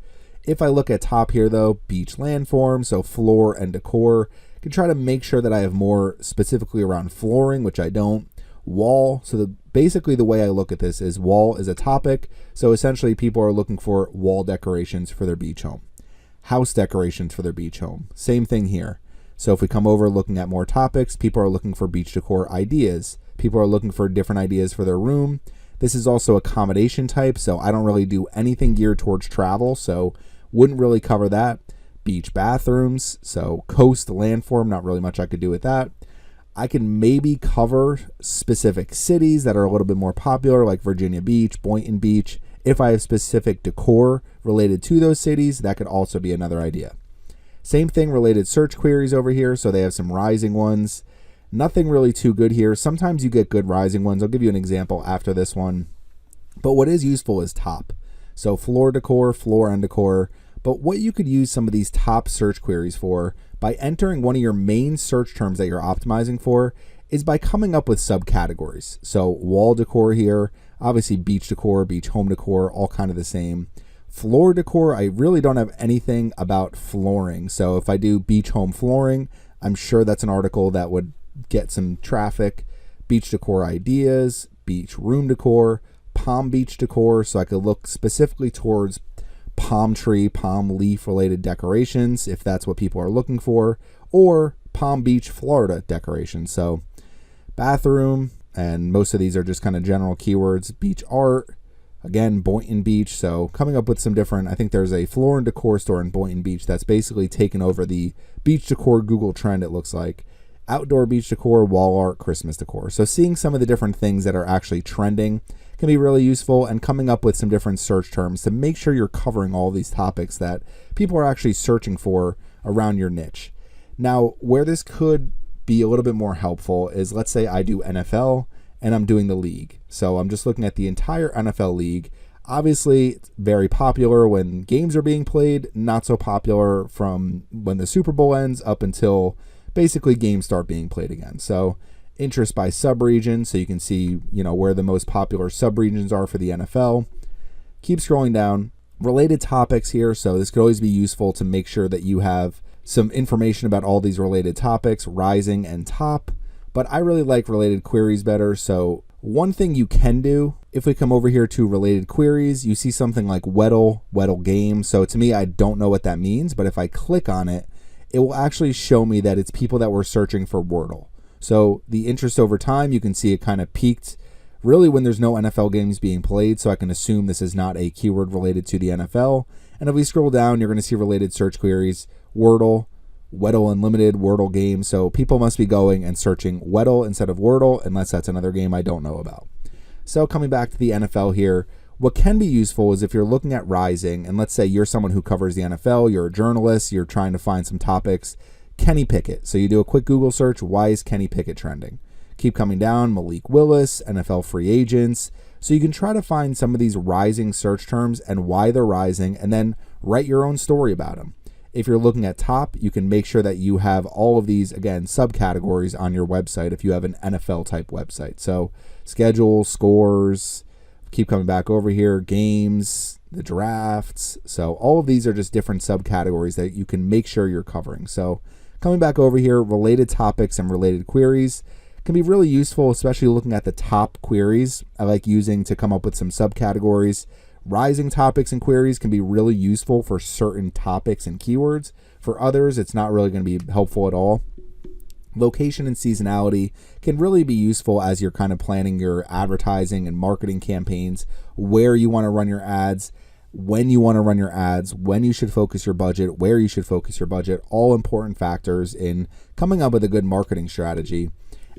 S1: If I look at top here though, beach landform, so floor and decor, I can try to make sure that I have more specifically around flooring, which I don't. Wall, so basically the way I look at this is wall is a topic, so essentially people are looking for wall decorations for their beach home. House decorations for their beach home, same thing here. So if we come over looking at more topics, people are looking for beach decor ideas. People are looking for different ideas for their room. This is also accommodation type, so I don't really do anything geared towards travel, so wouldn't really cover that. Beach bathrooms, so coast, landform, not really much I could do with that. I can maybe cover specific cities that are a little bit more popular, like Virginia Beach, Boynton Beach. If I have specific decor related to those cities, that could also be another idea. Same thing, related search queries over here, so they have some rising ones. Nothing really too good here. Sometimes you get good rising ones. I'll give you an example after this one. But what is useful is top. So floor decor, floor and decor. But what you could use some of these top search queries for by entering one of your main search terms that you're optimizing for is by coming up with subcategories. So wall decor here, obviously beach decor, beach home decor, all kind of the same. Floor decor, I really don't have anything about flooring. So if I do beach home flooring, I'm sure that's an article that would get some traffic. Beach decor ideas, beach room decor, palm beach decor. So I could look specifically towards palm tree, palm leaf related decorations if that's what people are looking for, or Palm Beach, Florida decorations. So bathroom, and most of these are just kind of general keywords. Beach art, again, Boynton Beach. So coming up with some different, I think there's a floor and decor store in Boynton Beach that's basically taken over the beach decor Google trend, it looks like. Outdoor beach decor, wall art, Christmas decor. So seeing some of the different things that are actually trending can be really useful, and coming up with some different search terms to make sure you're covering all these topics that people are actually searching for around your niche. Now, where this could be a little bit more helpful is, let's say I do NFL and I'm doing the league. So I'm just looking at the entire NFL league. Obviously, it's very popular when games are being played, not so popular from when the Super Bowl ends up until basically games start being played again. So interest by subregion, so you can see, where the most popular subregions are for the NFL. Keep scrolling down. Related topics here, so this could always be useful to make sure that you have some information about all these related topics, rising and top. But I really like related queries better. So one thing you can do, if we come over here to related queries, you see something like Weddle game. So to me, I don't know what that means, but if I click on it, it will actually show me that it's people that were searching for Wordle. So the interest over time, you can see it kind of peaked really when there's no NFL games being played. So I can assume this is not a keyword related to the NFL. And if we scroll down, you're going to see related search queries, Wordle, Weddle Unlimited, Wordle game. So people must be going and searching Weddle instead of Wordle, unless that's another game I don't know about. So coming back to the NFL here, what can be useful is if you're looking at rising, and let's say you're someone who covers the NFL, you're a journalist, you're trying to find some topics, Kenny Pickett. So you do a quick Google search, why is Kenny Pickett trending? Keep coming down, Malik Willis, NFL free agents. So you can try to find some of these rising search terms and why they're rising, and then write your own story about them. If you're looking at top, you can make sure that you have all of these, again, subcategories on your website if you have an NFL type website. So schedule, scores, keep coming back over here, games, the drafts. So all of these are just different subcategories that you can make sure you're covering. So coming back over here, related topics and related queries can be really useful, especially looking at the top queries I like using to come up with some subcategories. Rising topics and queries can be really useful for certain topics and keywords. For others, it's not really going to be helpful at all. Location and seasonality can really be useful as you're kind of planning your advertising and marketing campaigns, where you want to run your ads, when you want to run your ads, when you should focus your budget, where you should focus your budget, all important factors in coming up with a good marketing strategy.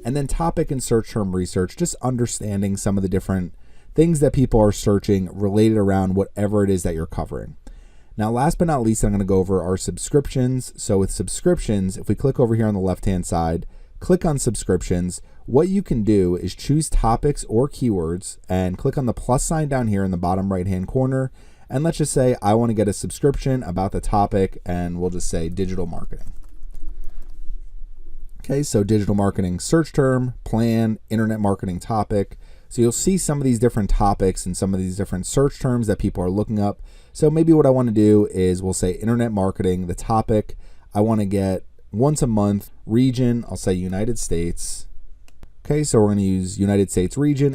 S1: And then topic and search term research, just understanding some of the different things that people are searching related around whatever it is that you're covering. Now, last but not least, I'm going to go over our subscriptions. So with subscriptions, if we click over here on the left-hand side, click on subscriptions, what you can do is choose topics or keywords and click on the plus sign down here in the bottom right-hand corner. And let's just say I want to get a subscription about the topic, and we'll just say digital marketing. Okay, so digital marketing search term, plan, internet marketing topic. So you'll see some of these different topics and some of these different search terms that people are looking up. So maybe what I want to do is we'll say internet marketing, the topic. I want to get once a month, region, I'll say United States. Okay, so we're going to use United States region,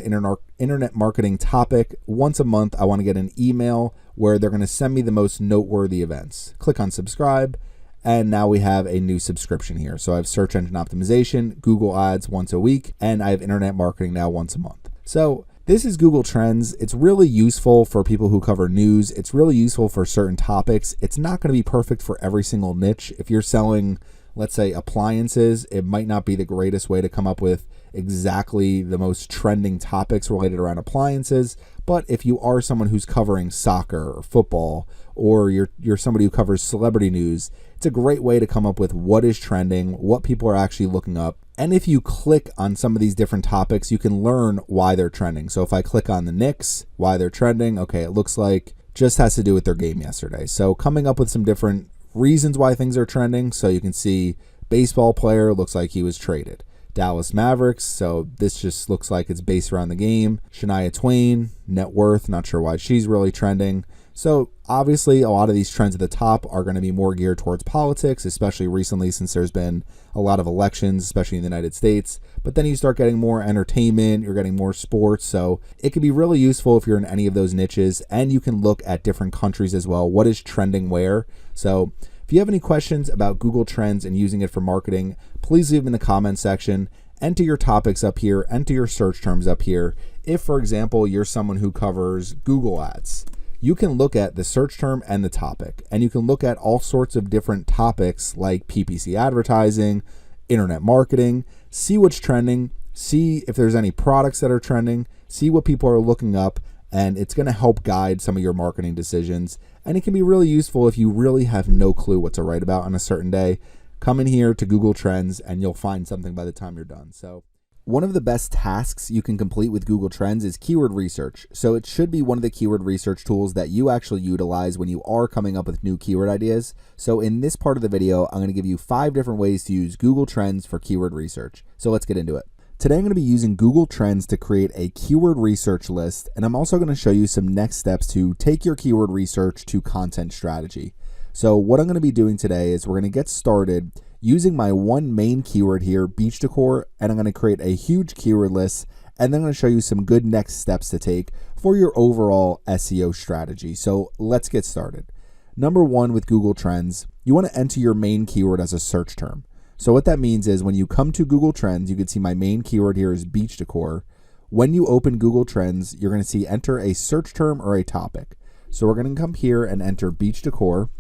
S1: internet marketing topic. Once a month, I want to get an email where they're going to send me the most noteworthy events. Click on subscribe. And now we have a new subscription here. So I have search engine optimization, Google ads once a week, and I have internet marketing now once a month. So this is Google Trends. It's really useful for people who cover news. It's really useful for certain topics. It's not going to be perfect for every single niche. If you're selling, let's say, appliances, it might not be the greatest way to come up with exactly the most trending topics related around appliances. But if you are someone who's covering soccer or football, or you're somebody who covers celebrity news, it's a great way to come up with what is trending, what people are actually looking up. And if you click on some of these different topics, you can learn why they're trending. So if I click on the Knicks, why they're trending, okay, it looks like just has to do with their game yesterday. So coming up with some different reasons why things are trending. So you can see baseball player, looks like he was traded. Dallas Mavericks, so this just looks like it's based around the game. Shania Twain, net worth, not sure why she's really trending. So obviously a lot of these trends at the top are going to be more geared towards politics, especially recently since there's been a lot of elections, especially in the United States. But then you start getting more entertainment, you're getting more sports. So it can be really useful if you're in any of those niches, and you can look at different countries as well. What is trending where? So if you have any questions about Google Trends and using it for marketing, please leave them in the comments section. Enter your topics up here, enter your search terms up here. If, for example, you're someone who covers Google ads, you can look at the search term and the topic, and you can look at all sorts of different topics like PPC advertising, internet marketing, see what's trending, see if there's any products that are trending, see what people are looking up, and it's going to help guide some of your marketing decisions. And it can be really useful if you really have no clue what to write about on a certain day. Come in here to Google Trends and you'll find something by the time you're done. So one of the best tasks you can complete with Google Trends is keyword research. So it should be one of the keyword research tools that you actually utilize when you are coming up with new keyword ideas. So in this part of the video, I'm going to give you 5 different ways to use Google Trends for keyword research. So let's get into it. Today, I'm going to be using Google Trends to create a keyword research list, and I'm also going to show you some next steps to take your keyword research to content strategy. So what I'm going to be doing today is we're going to get started using my one main keyword here, beach decor, and I'm going to create a huge keyword list, and then I'm going to show you some good next steps to take for your overall SEO strategy. So let's get started. Number 1 with Google Trends, you want to enter your main keyword as a search term. So what that means is when you come to Google Trends, you can see my main keyword here is beach decor. When you open Google Trends, you're going to see enter a search term or a topic. So we're going to come here and enter beach decor.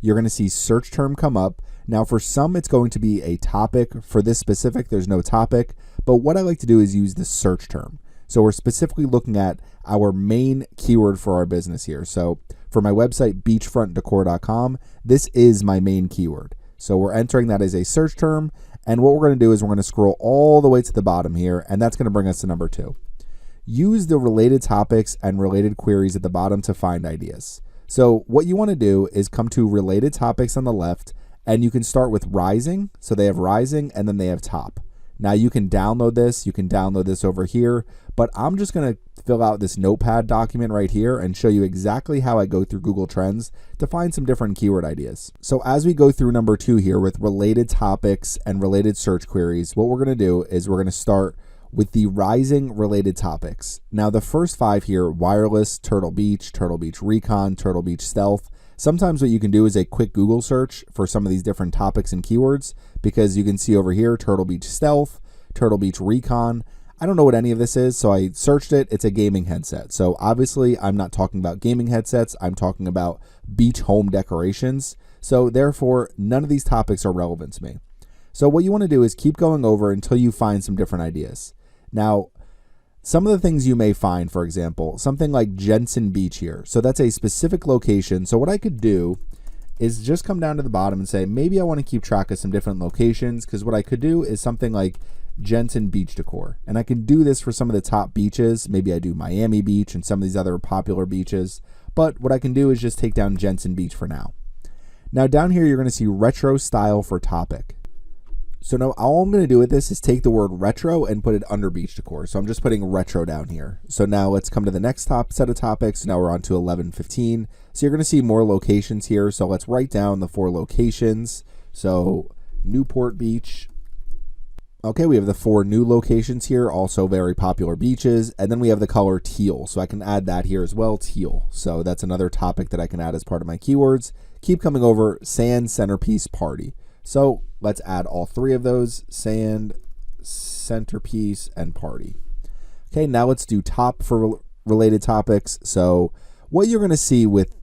S1: You're going to see search term come up. Now for some, it's going to be a topic. For this specific, there's no topic. But what I like to do is use the search term. So we're specifically looking at our main keyword for our business here. So for my website, beachfrontdecor.com, this is my main keyword. So we're entering that as a search term, and what we're going to do is we're going to scroll all the way to the bottom here, and that's going to bring us to number 2. Use the related topics and related queries at the bottom to find ideas. So what you want to do is come to related topics on the left, and you can start with rising. So they have rising and then they have top. Now you can download this. You can download this over here, but I'm just going to fill out this notepad document right here and show you exactly how I go through Google Trends to find some different keyword ideas. So as we go through number 2 here with related topics and related search queries, what we're going to do is we're going to start with the rising related topics. Now the first 5 here, wireless, Turtle Beach Recon, Turtle Beach Stealth. Sometimes what you can do is a quick Google search for some of these different topics and keywords, because you can see over here, Turtle Beach Stealth, Turtle Beach Recon. I don't know what any of this is, so I searched it. It's a gaming headset. So obviously I'm not talking about gaming headsets. I'm talking about beach home decorations. So therefore, none of these topics are relevant to me. So what you want to do is keep going over until you find some different ideas. Now, some of the things you may find, for example, something like Jensen Beach here. So that's a specific location. So what I could do is just come down to the bottom and say, maybe I want to keep track of some different locations, because what I could do is something like Jensen Beach Decor. And I can do this for some of the top beaches. Maybe I do Miami Beach and some of these other popular beaches. But what I can do is just take down Jensen Beach for now. Now down here, you're going to see retro style for topic. So now all I'm going to do with this is take the word retro and put it under beach decor. So I'm just putting retro down here. So now let's come to the next top set of topics. Now we're on to 11:15. So you're going to see more locations here. So let's write down the 4 locations. So Newport Beach. Okay, we have the 4 new locations here, also very popular beaches. And then we have the color teal. So I can add that here as well, teal. So that's another topic that I can add as part of my keywords. Keep coming over, sand centerpiece party. So let's add all 3 of those, sand, centerpiece, and party. Okay, now let's do top for related topics. So what you're going to see with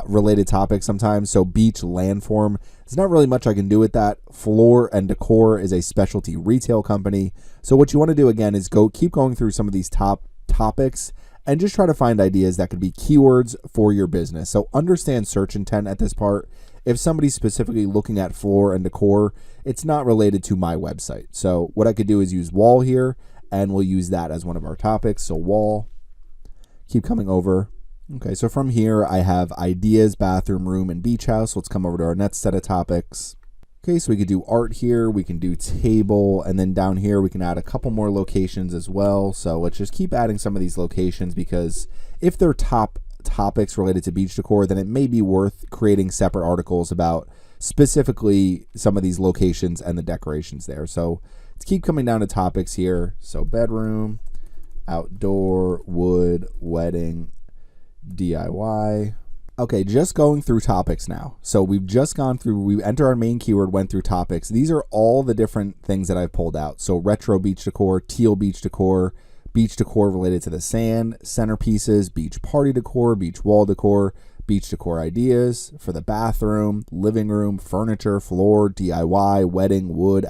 S1: related topics sometimes, so beach landform, there's not really much I can do with that. Floor and Decor is a specialty retail company. So what you want to do again is keep going through some of these top topics and just try to find ideas that could be keywords for your business. So understand search intent at this part. If somebody's specifically looking at floor and decor, it's not related to my website. So what I could do is use wall here, and we'll use that as one of our topics. So wall, keep coming over. Okay, so from here, I have ideas, bathroom, room, and beach house. Let's come over to our next set of topics. Okay, so we could do art here, we can do table, and then down here we can add a couple more locations as well. So let's just keep adding some of these locations, because if they're top topics related to beach decor, then it may be worth creating separate articles about specifically some of these locations and the decorations there. So let's keep coming down to topics here. So bedroom, outdoor, wood, wedding, DIY. Okay, just going through topics now. So we've just gone through, we enter our main keyword, went through topics. These are all the different things that I've pulled out. So retro beach decor, teal beach decor related to the sand, centerpieces, beach party decor, beach wall decor, beach decor ideas for the bathroom, living room, furniture, floor, DIY, wedding, wood.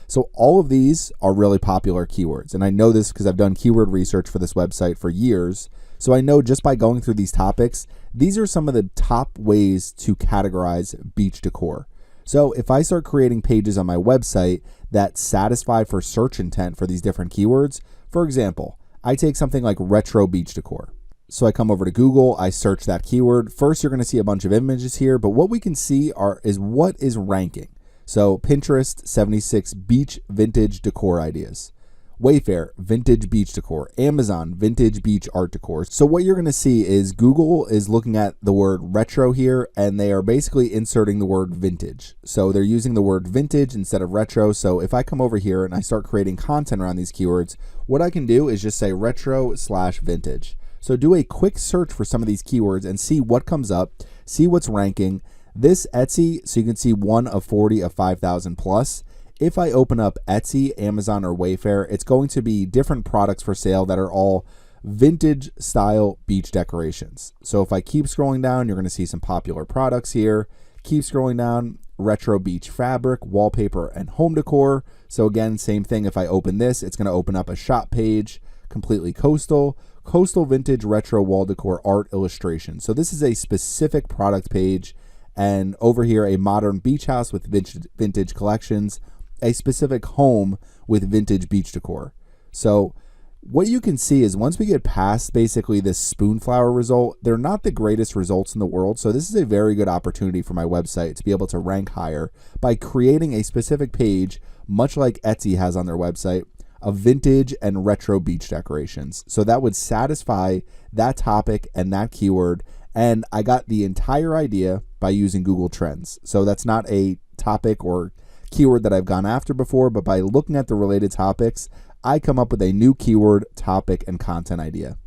S1: So all of these are really popular keywords. And I know this because I've done keyword research for this website for years. So I know just by going through these topics, these are some of the top ways to categorize beach decor. So if I start creating pages on my website that satisfy for search intent for these different keywords, for example, I take something like retro beach decor. So I come over to Google, I search that keyword. First, you're going to see a bunch of images here, but what we can see is what is ranking. So Pinterest, 76 beach vintage decor ideas. Wayfair, vintage beach decor. Amazon, vintage beach art decor. So what you're going to see is Google is looking at the word retro here, and they are basically inserting the word vintage. So they're using the word vintage instead of retro. So if I come over here and I start creating content around these keywords, what I can do is just say retro/vintage. So do a quick search for some of these keywords and see what comes up, see what's ranking. This Etsy, so you can see 1 of 40 of 5,000 plus. If I open up Etsy, Amazon, or Wayfair, it's going to be different products for sale that are all vintage style beach decorations. So if I keep scrolling down, you're going to see some popular products here. Keep scrolling down, retro beach fabric, wallpaper, and home decor. So again, same thing. If I open this, it's going to open up a shop page, completely coastal vintage retro wall decor art illustration. So this is a specific product page. And over here, a modern beach house with vintage collections, a specific home with vintage beach decor. So What you can see is once we get past basically this spoonflower result, they're not the greatest results in the world. So this is a very good opportunity for my website to be able to rank higher by creating a specific page, much like Etsy has on their website, of vintage and retro beach decorations. So that would satisfy that topic and that keyword. And I got the entire idea by using Google Trends. So that's not a topic or keyword that I've gone after before, but by looking at the related topics, I come up with a new keyword, topic, and content idea.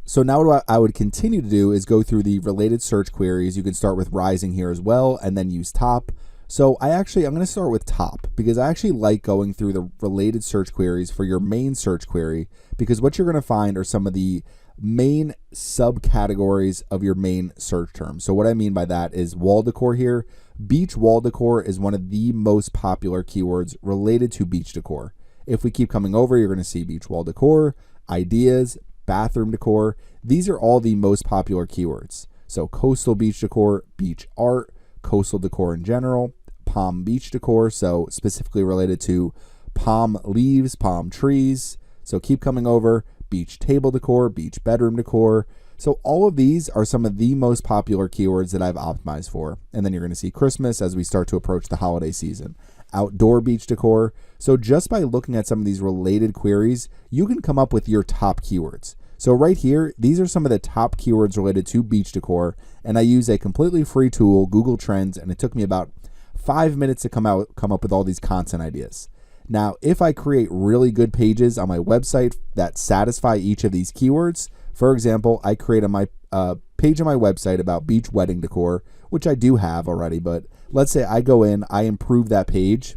S1: So now what I would continue to do is go through the related search queries. You can start with rising here as well and then use top. So I'm going to start with top because I actually like going through the related search queries for your main search query, because what you're going to find are some of the main subcategories of your main search term. So what I mean by that is wall decor here. Beach wall decor is one of the most popular keywords related to beach decor. If we keep coming over, you're going to see beach wall decor, ideas, bathroom decor. These are all the most popular keywords. So coastal beach decor, beach art, coastal decor in general, palm beach decor, so specifically related to palm leaves, palm trees. So keep coming over, beach table decor, beach bedroom decor. So all of these are some of the most popular keywords that I've optimized for. And then you're going to see Christmas as we start to approach the holiday season. Outdoor beach decor. So just by looking at some of these related queries, you can come up with your top keywords. So right here, these are some of the top keywords related to beach decor. And I use a completely free tool, Google Trends, and it took me about 5 minutes to come up with all these content ideas. Now, if I create really good pages on my website that satisfy each of these keywords, for example, I create my page on my website about beach wedding decor, which I do have already, but let's say I go in, I improve that page,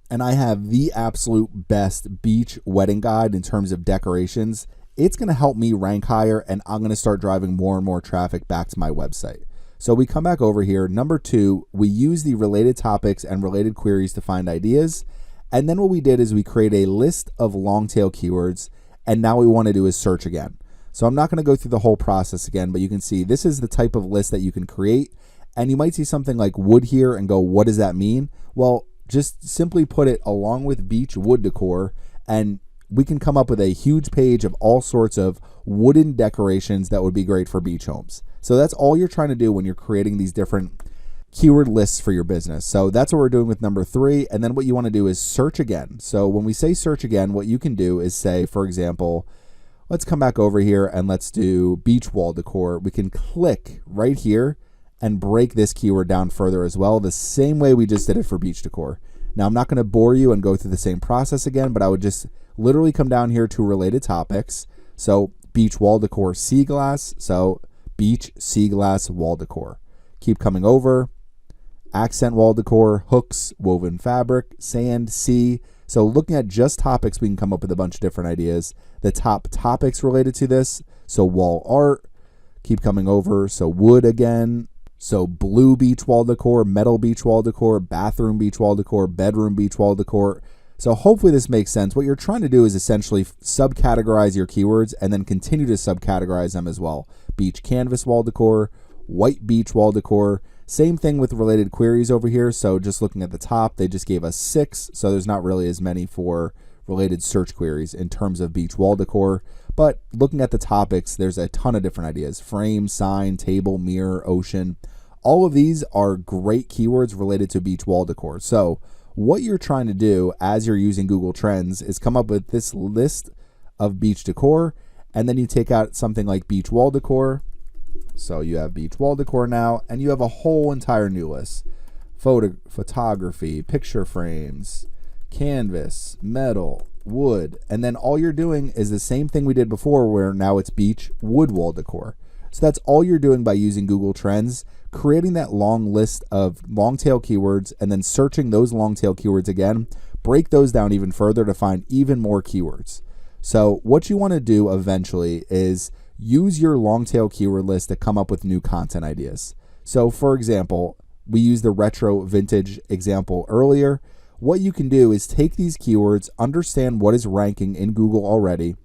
S1: and I have the absolute best beach wedding guide in terms of decorations. It's going to help me rank higher, and I'm going to start driving more and more traffic back to my website. So we come back over here. Number 2, we use the related topics and related queries to find ideas. And then what we did is we create a list of long tail keywords, and now what we want to do is search again. So I'm not going to go through the whole process again, but you can see this is the type of list that you can create. And you might see something like wood here and go, what does that mean? Well, just simply put it along with beach wood decor, and we can come up with a huge page of all sorts of wooden decorations that would be great for beach homes. So that's all you're trying to do when you're creating these different keyword lists for your business. So that's what we're doing with number 3. And then what you want to do is search again. So when we say search again, what you can do is say, for example, let's come back over here and let's do beach wall decor. We can click right here and break this keyword down further as well, the same way we just did it for beach decor. Now, I'm not going to bore you and go through the same process again, but I would just literally come down here to related topics. So beach wall decor sea glass. So beach sea glass wall decor. Keep coming over. Accent wall decor, hooks, woven fabric, sand, sea. So looking at just topics, we can come up with a bunch of different ideas. The top topics related to this. So wall art. Keep coming over. So wood again. So blue beach wall decor, metal beach wall decor, bathroom beach wall decor, bedroom beach wall decor. So hopefully this makes sense. What you're trying to do is essentially subcategorize your keywords and then continue to subcategorize them as well. Beach canvas wall decor, white beach wall decor. Same thing with related queries over here. So just looking at the top, they just gave us 6. So there's not really as many for related search queries in terms of beach wall decor. But looking at the topics, there's a ton of different ideas. Frame, sign, table, mirror, ocean. All of these are great keywords related to beach wall decor. So what you're trying to do as you're using Google Trends is come up with this list of beach decor, and then you take out something like beach wall decor. So you have beach wall decor now, and you have a whole entire new list. Photography, picture frames, canvas, metal, wood, and then all you're doing is the same thing we did before, where now it's beach wood wall decor. So that's all you're doing by using Google Trends, creating that long list of long tail keywords and then searching those long tail keywords again, break those down even further to find even more keywords. So what you want to do eventually is use your long tail keyword list to come up with new content ideas. So for example, we used the retro vintage example earlier. What you can do is take these keywords, understand what is ranking in Google already,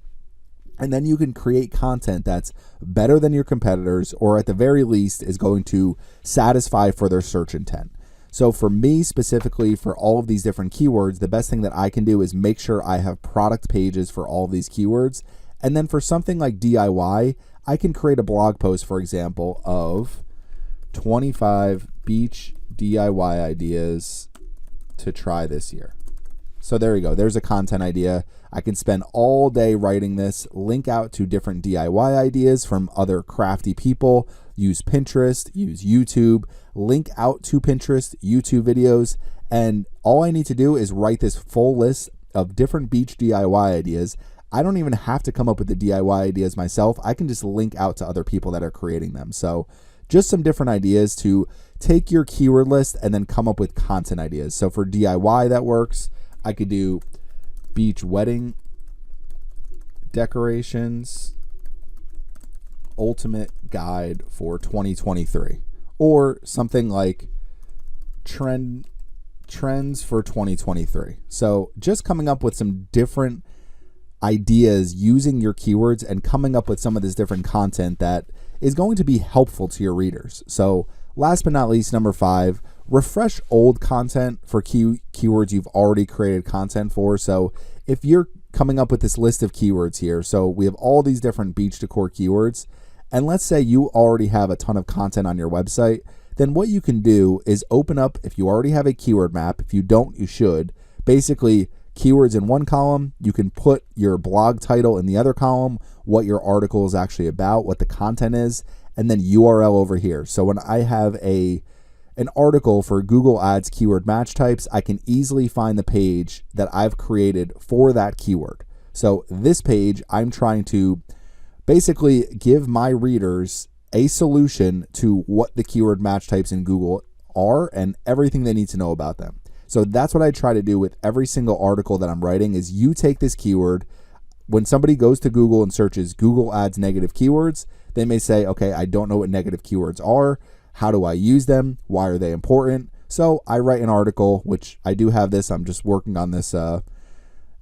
S1: and then you can create content that's better than your competitors, or at the very least is going to satisfy for their search intent. So for me specifically, for all of these different keywords, the best thing that I can do is make sure I have product pages for all of these keywords. And then for something like DIY, I can create a blog post, for example, of 25 beach DIY ideas to try this year. So there you go. There's a content idea. I can spend all day writing this, link out to different DIY ideas from other crafty people, use Pinterest, use YouTube, link out to Pinterest, YouTube videos, and all I need to do is write this full list of different beach DIY ideas. I don't even have to come up with the DIY ideas myself. I can just link out to other people that are creating them. So just some different ideas to take your keyword list and then come up with content ideas. So for DIY, that works. I could do beach wedding decorations, ultimate guide for 2023, or something like trends for 2023. So just coming up with some different ideas using your keywords and coming up with some of this different content that is going to be helpful to your readers. So last but not least, number 5, refresh old content for keywords you've already created content for. So if you're coming up with this list of keywords here, so we have all these different beach decor keywords, and let's say you already have a ton of content on your website, then what you can do is open up, if you already have a keyword map, if you don't, you should, basically keywords in one column, you can put your blog title in the other column, what your article is actually about, what the content is, and then URL over here. So when I have an article for Google Ads keyword match types, I can easily find the page that I've created for that keyword. So this page, I'm trying to basically give my readers a solution to what the keyword match types in Google are and everything they need to know about them. So that's what I try to do with every single article that I'm writing is you take this keyword. When somebody goes to Google and searches Google Ads negative keywords, they may say, okay, I don't know what negative keywords are. How do I use them? Why are they important? So I write an article, which I do have this. I'm just working on this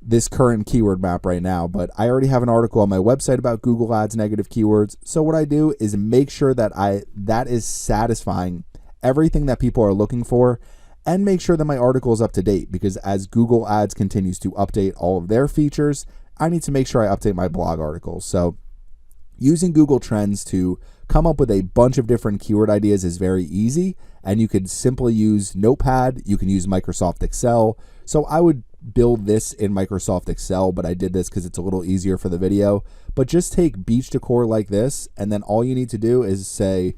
S1: this current keyword map right now, but I already have an article on my website about Google Ads negative keywords. So what I do is make sure that that is satisfying everything that people are looking for, and make sure that my article is up to date, because as Google Ads continues to update all of their features, I need to make sure I update my blog articles. So using Google Trends to come up with a bunch of different keyword ideas is very easy, and you could simply use Notepad. You can use Microsoft Excel. So I would build this in Microsoft Excel, but I did this because it's a little easier for the video. But just take beach decor like this, and then all you need to do is say,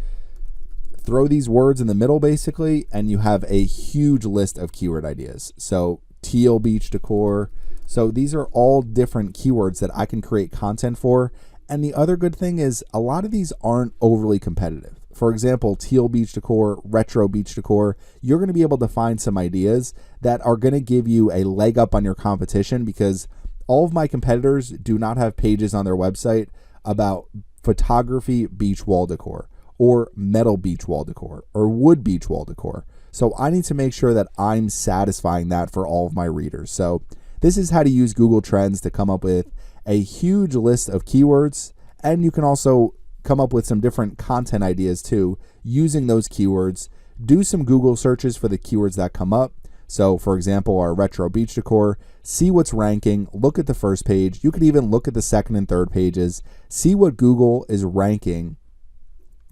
S1: throw these words in the middle basically, and you have a huge list of keyword ideas. So teal beach decor. So these are all different keywords that I can create content for. And the other good thing is a lot of these aren't overly competitive. For example, teal beach decor, retro beach decor, you're going to be able to find some ideas that are going to give you a leg up on your competition, because all of my competitors do not have pages on their website about photography beach wall decor, or metal beach wall decor, or wood beach wall decor. So I need to make sure that I'm satisfying that for all of my readers. So this is how to use Google Trends to come up with a huge list of keywords, and you can also come up with some different content ideas too using those keywords. Do some Google searches for the keywords that come up. So for example, our retro beach decor, see what's ranking, look at the first page. You could even look at the second and third pages, see what Google is ranking.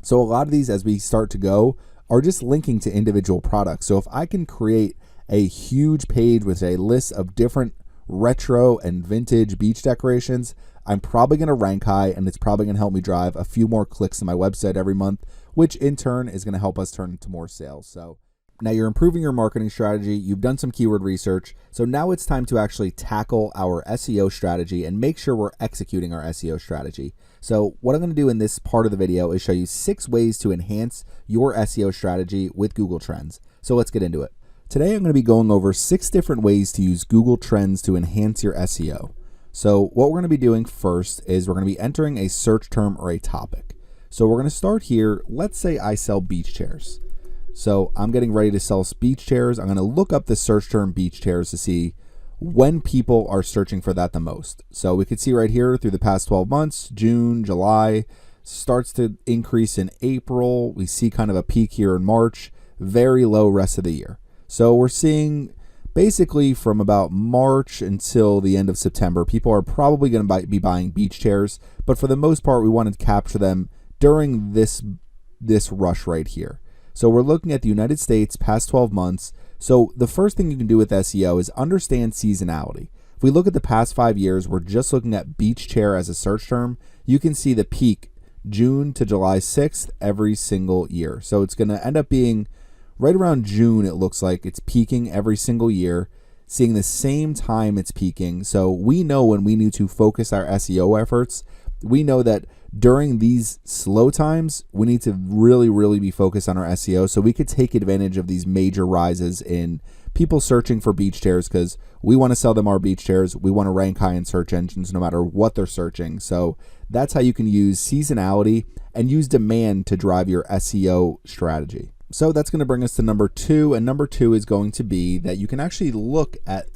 S1: So a lot of these, as we start to go, are just linking to individual products. So if I can create a huge page with a list of different retro and vintage beach decorations, I'm probably going to rank high, and it's probably going to help me drive a few more clicks to my website every month, which in turn is going to help us turn into more sales. So now you're improving your marketing strategy, you've done some keyword research, so now it's time to actually tackle our SEO strategy and make sure we're executing our SEO strategy. So what I'm going to do in this part of the video is show you 6 ways to enhance your SEO strategy with Google Trends. So let's get into it. Today I'm going to be going over 6 different ways to use Google Trends to enhance your SEO. So what we're going to be doing first is we're going to be entering a search term or a topic. So we're going to start here. Let's say I sell beach chairs. So I'm getting ready to sell beach chairs. I'm going to look up the search term beach chairs to see when people are searching for that the most. So we could see right here through the past 12 months, June, July, starts to increase in April. We see kind of a peak here in March, very low rest of the year. So we're seeing basically from about March until the end of September, people are probably going to be buying beach chairs, but for the most part, we want to capture them during this rush right here. So we're looking at the United States past 12 months. So the first thing you can do with SEO is understand seasonality. If we look at the past 5 years, we're just looking at beach chair as a search term. You can see the peak June to July 6th every single year. So it's going to end up being right around June. It looks like it's peaking every single year, seeing the same time it's peaking. So we know when we need to focus our SEO efforts, we know that during these slow times, we need to really be focused on our SEO so we could take advantage of these major rises in people searching for beach chairs, because we want to sell them our beach chairs. We want to rank high in search engines no matter what they're searching. So that's how you can use seasonality and use demand to drive your SEO strategy. So that's going to bring us to number 2, and number 2 is going to be that you can actually look at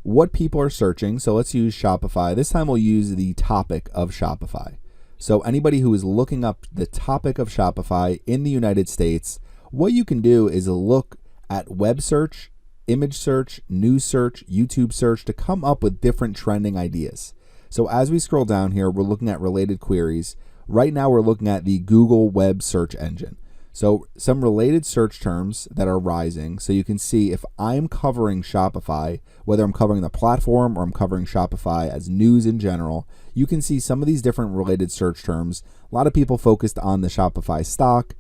S1: what people are searching. So let's use Shopify. This time we'll use the topic of Shopify. So anybody who is looking up the topic of Shopify in the United States, what you can do is look at web search, image search, news search, YouTube search to come up with different trending ideas. So as we scroll down here, we're looking at related queries. Right now we're looking at the Google web search engine. So some related search terms that are rising. So you can see if I'm covering Shopify, whether I'm covering the platform or I'm covering Shopify as news in general, you can see some of these different related search terms. A lot of people focused on the Shopify stock,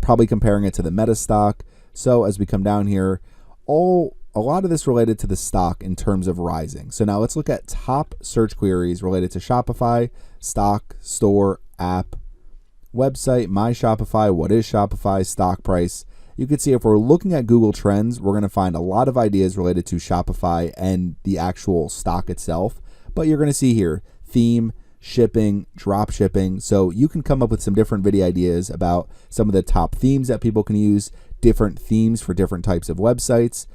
S1: probably comparing it to the Meta stock. So as we come down here, a lot of this related to the stock in terms of rising. So now let's look at top search queries related to Shopify, stock, store, app, website, my Shopify, what is Shopify, stock price. You can see if we're looking at Google Trends, we're going to find a lot of ideas related to Shopify and the actual stock itself. But you're going to see here, theme, shipping, drop shipping. So you can come up with some different video ideas about some of the top themes that people can use, different themes for different types of websites,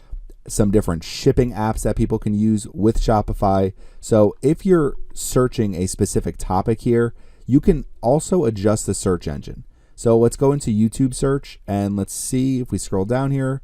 S1: some different shipping apps that people can use with Shopify. So if you're searching a specific topic here, you can also adjust the search engine. So let's go into YouTube search and let's see if we scroll down here.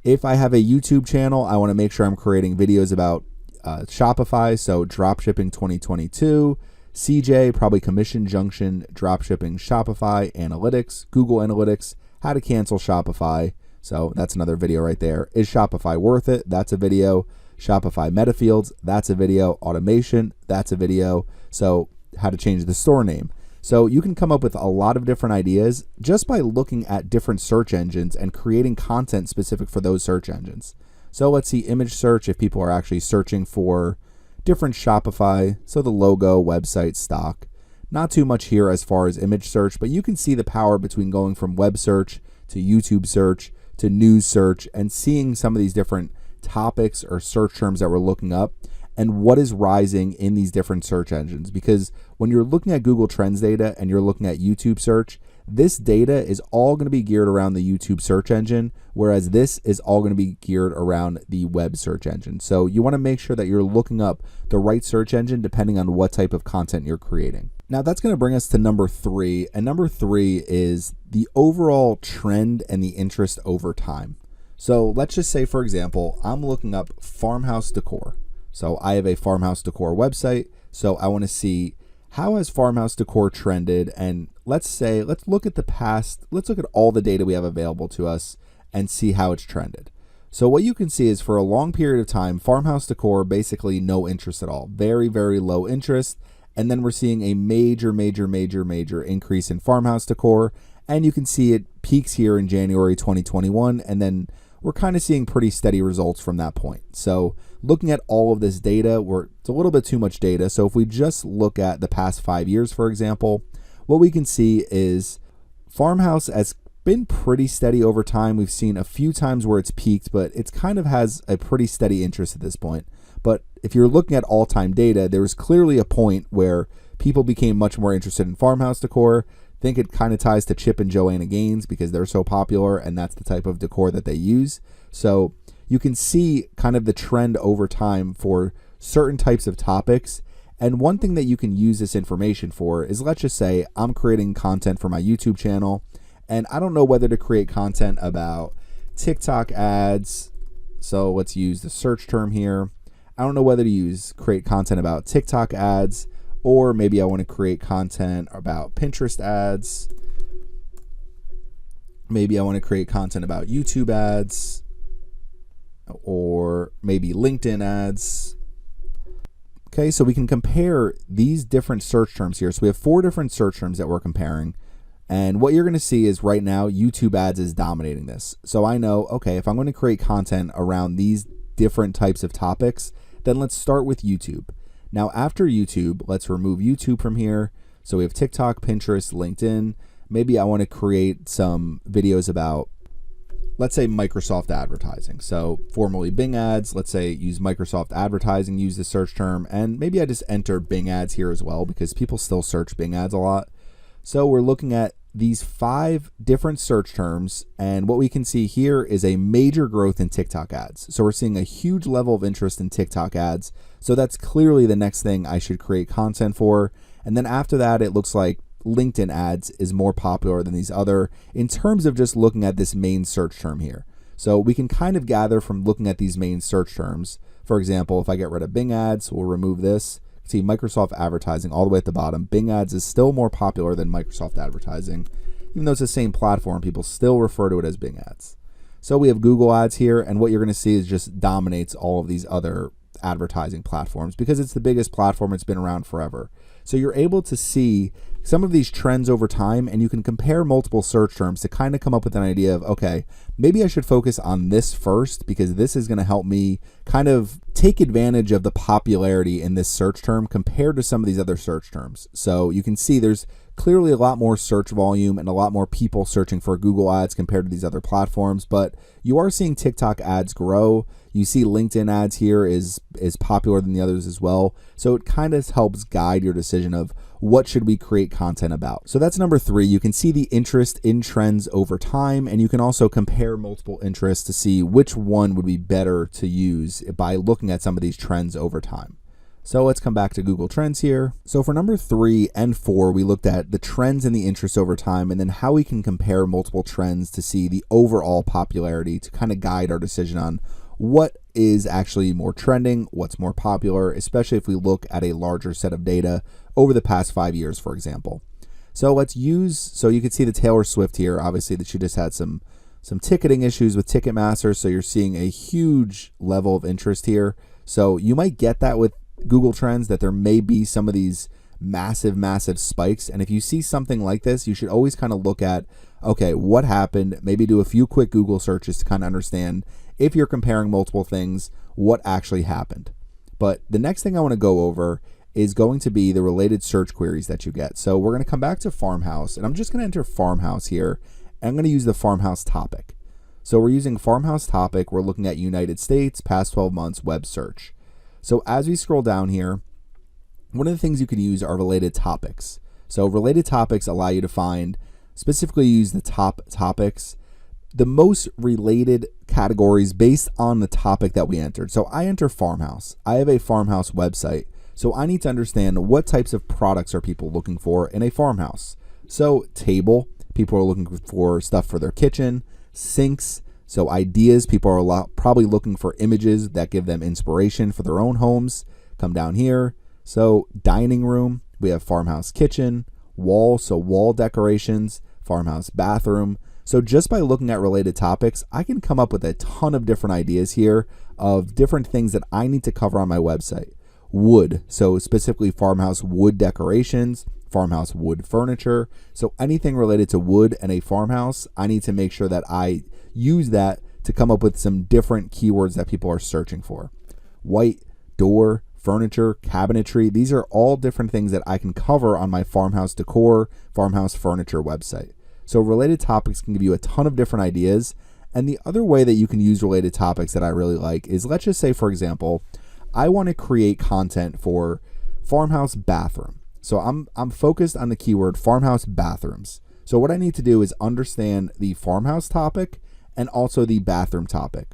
S1: If I have a YouTube channel, I want to make sure I'm creating videos about Shopify. So dropshipping 2022, CJ, probably commission junction, dropshipping Shopify, analytics, Google Analytics, how to cancel Shopify. So that's another video right there. Is Shopify worth it? That's a video. Shopify meta fields, that's a video. Automation, that's a video. So how to change the store name. So you can come up with a lot of different ideas just by looking at different search engines and creating content specific for those search engines. So let's see image search if people are actually searching for different Shopify. So the logo, website, stock. Not too much here as far as image search, but you can see the power between going from web search to YouTube search to news search and seeing some of these different topics or search terms that we're looking up and what is rising in these different search engines. Because when you're looking at Google Trends data and you're looking at YouTube search, this data is all going to be geared around the YouTube search engine, whereas this is all going to be geared around the web search engine. So you want to make sure that you're looking up the right search engine depending on what type of content you're creating. Now that's going to bring us to number 3, and number 3 is the overall trend and the interest over time. So let's just say, for example, I'm looking up farmhouse decor. So I have a farmhouse decor website. So I want to see how has farmhouse decor trended. And let's look at the past. Let's look at all the data we have available to us and see how it's trended. So what you can see is for a long period of time, farmhouse decor, basically no interest at all. Very, very low interest. And then we're seeing a major increase in farmhouse decor. And you can see it peaks here in January 2021. And then we're kind of seeing pretty steady results from that point. So looking at all of this data, it's a little bit too much data. So if we just look at the past 5 years, for example, what we can see is farmhouse has been pretty steady over time. We've seen a few times where it's peaked, but it's kind of has a pretty steady interest at this point. But if you're looking at all-time data, there was clearly a point where people became much more interested in farmhouse decor. I think it kind of ties to Chip and Joanna Gaines because they're so popular and that's the type of decor that they use. So you can see kind of the trend over time for certain types of topics. And one thing that you can use this information for is, let's just say I'm creating content for my YouTube channel and I don't know whether to create content about TikTok ads, So let's use the search term here. I don't know whether to create content about TikTok ads, or maybe I want to create content about Pinterest ads. Maybe I want to create content about YouTube ads, or maybe LinkedIn ads. Okay, so we can compare these different search terms here. So we have 4 different search terms that we're comparing. And what you're going to see is right now, YouTube ads is dominating this. So I know, okay, if I'm going to create content around these different types of topics, then let's start with YouTube. Now, after YouTube, let's remove YouTube from here. So we have TikTok, Pinterest, LinkedIn. Maybe I want to create some videos about, let's say, Microsoft advertising. So formerly Bing ads, let's say use Microsoft advertising, use the search term. And maybe I just enter Bing ads here as well, because people still search Bing ads a lot. So we're looking at these 5 different search terms, and what we can see here is a major growth in TikTok ads. So we're seeing a huge level of interest in TikTok ads. So that's clearly the next thing I should create content for. And then after that, it looks like LinkedIn ads is more popular than these other in terms of just looking at this main search term here. So we can kind of gather from looking at these main search terms. For example, if I get rid of Bing ads, we'll remove this. See Microsoft advertising all the way at the bottom. Bing ads is still more popular than Microsoft advertising. Even though it's the same platform, people still refer to it as Bing ads. So we have Google ads here, and what you're going to see is just dominates all of these other advertising platforms because it's the biggest platform. It's been around forever. So you're able to see some of these trends over time, and you can compare multiple search terms to kind of come up with an idea of, okay, maybe I should focus on this first because this is going to help me kind of take advantage of the popularity in this search term compared to some of these other search terms. So you can see there's clearly a lot more search volume and a lot more people searching for Google ads compared to these other platforms, but you are seeing TikTok ads grow. You see LinkedIn ads here is popular than the others as well. So it kind of helps guide your decision of what should we create content about. So that's number 3. You can see the interest in trends over time, and you can also compare multiple interests to see which one would be better to use by looking at some of these trends over time. So let's come back to Google Trends here. So for number 3 and 4, we looked at the trends and the interest over time, and then how we can compare multiple trends to see the overall popularity to kind of guide our decision on what is actually more trending, what's more popular, especially if we look at a larger set of data over the past 5 years, for example. So you can see the Taylor Swift here, obviously that she just had some ticketing issues with Ticketmaster, so you're seeing a huge level of interest here. So you might get that with Google Trends, that there may be some of these massive spikes. And if you see something like this, you should always kind of look at, okay, what happened? Maybe do a few quick Google searches to kind of understand, if you're comparing multiple things, what actually happened. But the next thing I want to go over is going to be the related search queries that you get. So we're going to come back to farmhouse, and I'm just going to enter farmhouse here, and I'm going to use the farmhouse topic. So we're using farmhouse topic. We're looking at United States, past 12 months, web search. So as we scroll down here, one of the things you can use are related topics. So related topics allow you to find, specifically use the top topics, the most related categories based on the topic that we entered. So I enter farmhouse. I have a farmhouse website. So I need to understand what types of products are people looking for in a farmhouse. So table, people are looking for stuff for their kitchen. Sinks, so ideas, people are probably looking for images that give them inspiration for their own homes. Come down here. So dining room, we have farmhouse kitchen. Wall, so wall decorations. Farmhouse bathroom. So just by looking at related topics, I can come up with a ton of different ideas here of different things that I need to cover on my website. Wood, so specifically farmhouse wood decorations, farmhouse wood furniture. So anything related to wood and a farmhouse, I need to make sure that I use that to come up with some different keywords that people are searching for. White, door, furniture, cabinetry, these are all different things that I can cover on my farmhouse decor, farmhouse furniture website. So related topics can give you a ton of different ideas. And the other way that you can use related topics that I really like is, let's just say, for example, I want to create content for farmhouse bathroom. So I'm focused on the keyword farmhouse bathrooms. So what I need to do is understand the farmhouse topic and also the bathroom topic.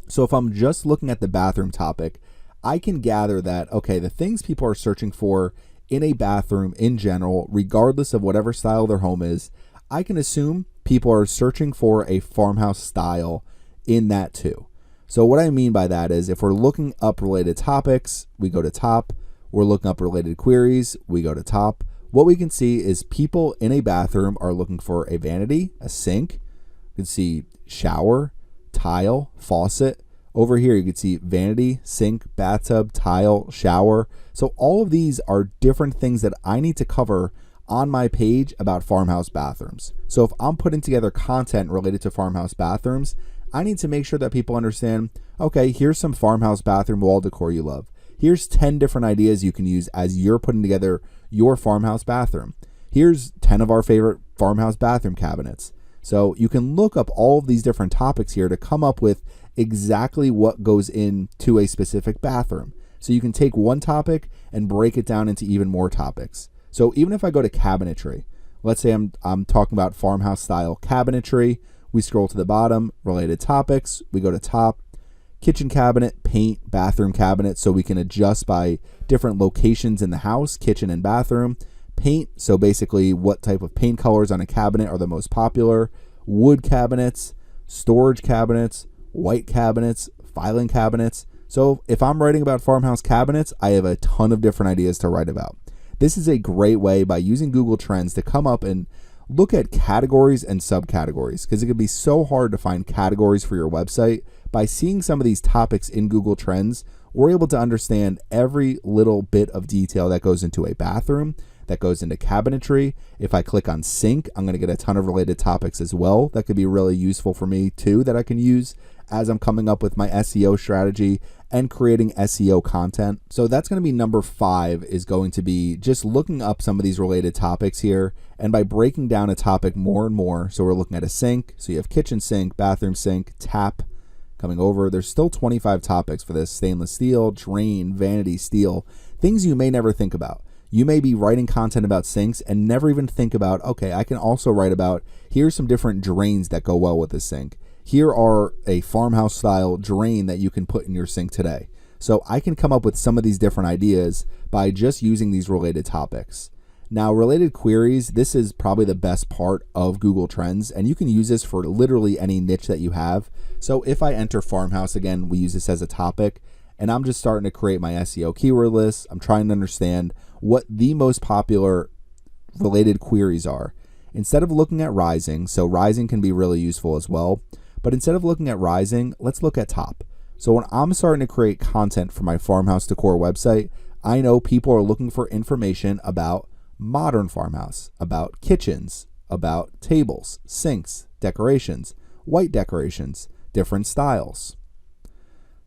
S1: So if I'm just looking at the bathroom topic, I can gather that, okay, the things people are searching for in a bathroom in general, regardless of whatever style their home is, I can assume people are searching for a farmhouse style in that too. So what I mean by that is if we're looking up related topics, we go to top. We're looking up related queries, we go to top. What we can see is people in a bathroom are looking for a vanity, a sink. You can see shower, tile, faucet. Over here, you can see vanity, sink, bathtub, tile, shower. So all of these are different things that I need to cover on my page about farmhouse bathrooms. So if I'm putting together content related to farmhouse bathrooms, I need to make sure that people understand, okay, here's some farmhouse bathroom wall decor you love. Here's 10 different ideas you can use as you're putting together your farmhouse bathroom. Here's 10 of our favorite farmhouse bathroom cabinets. So you can look up all of these different topics here to come up with exactly what goes into a specific bathroom. So you can take one topic and break it down into even more topics. So even if I go to cabinetry, let's say I'm talking about farmhouse style cabinetry, we scroll to the bottom, related topics, we go to top, kitchen cabinet, paint, bathroom cabinet, so we can adjust by different locations in the house, kitchen and bathroom. Paint, so basically what type of paint colors on a cabinet are the most popular. Wood cabinets, storage cabinets, white cabinets, filing cabinets. So if I'm writing about farmhouse cabinets, I have a ton of different ideas to write about. This is a great way by using Google Trends to come up and look at categories and subcategories, because it can be so hard to find categories for your website. By seeing some of these topics in Google Trends, we're able to understand every little bit of detail that goes into a bathroom, that goes into cabinetry. If I click on sink, I'm going to get a ton of related topics as well. That could be really useful for me too, that I can use as I'm coming up with my SEO strategy and creating SEO content. So that's going to be number 5, is going to be just looking up some of these related topics here. And by breaking down a topic more and more, so we're looking at a sink. So you have kitchen sink, bathroom sink, tap. Coming over, there's still 25 topics for this: stainless steel, drain, vanity, steel, things you may never think about. You may be writing content about sinks and never even think about, okay, I can also write about, here's some different drains that go well with this sink. Here are a farmhouse style drain that you can put in your sink today. So I can come up with some of these different ideas by just using these related topics. Now, related queries, this is probably the best part of Google Trends, and you can use this for literally any niche that you have. So if I enter farmhouse again, we use this as a topic, and I'm just starting to create my SEO keyword list. I'm trying to understand what the most popular related queries are. Instead of looking at rising, so rising can be really useful as well, but instead of looking at rising, let's look at top. So when I'm starting to create content for my farmhouse decor website, I know people are looking for information about modern farmhouse, about kitchens, about tables, sinks, decorations, white decorations, different styles,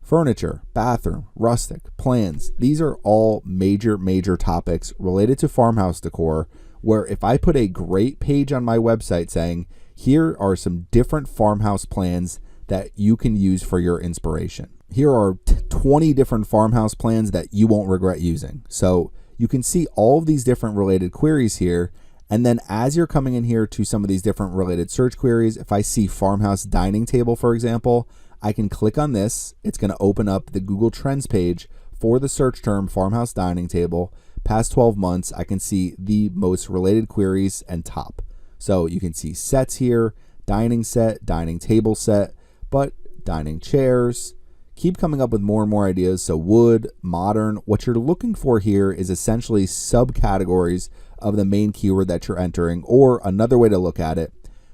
S1: furniture, bathroom, rustic, plans. These are all major topics related to farmhouse decor, where if I put a great page on my website saying, here are some different farmhouse plans that you can use for your inspiration. Here are 20 different farmhouse plans that you won't regret using. So you can see all of these different related queries here. And then as you're coming in here to some of these different related search queries, if I see farmhouse dining table, for example, I can click on this. It's going to open up the Google Trends page for the search term farmhouse dining table. Past 12 months, I can see the most related queries and top. So you can see sets here, dining set, dining table set, but dining chairs. Keep coming up with more and more ideas. So wood, modern. What you're looking for here is essentially subcategories of the main keyword that you're entering, or another way to look at it,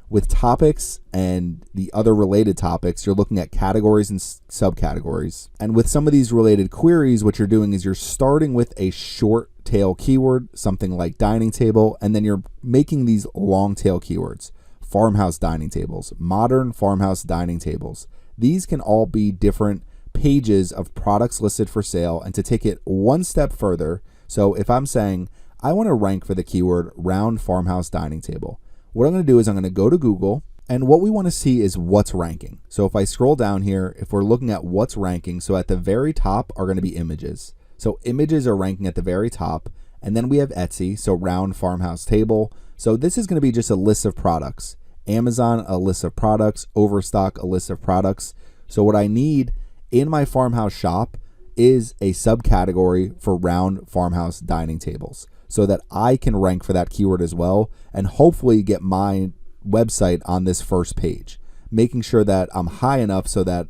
S1: with topics and the other related topics, you're looking at categories and subcategories. And with some of these related queries, what you're doing is you're starting with a short tail keyword, something like dining table, and then you're making these long tail keywords: farmhouse dining tables, modern farmhouse dining tables. These can all be different pages of products listed for sale. And to take it one step further, so if I'm saying I want to rank for the keyword round farmhouse dining table, what I'm going to do is I'm going to go to Google, and what we want to see is what's ranking. So if I scroll down here, if we're looking at what's ranking, so at the very top are going to be images. So images are ranking at the very top. And then we have Etsy, so round farmhouse table. So this is going to be just a list of products. Amazon, a list of products. Overstock, a list of products. So what I need in my farmhouse shop is a subcategory for round farmhouse dining tables, so that I can rank for that keyword as well, and hopefully get my website on this first page, making sure that I'm high enough so that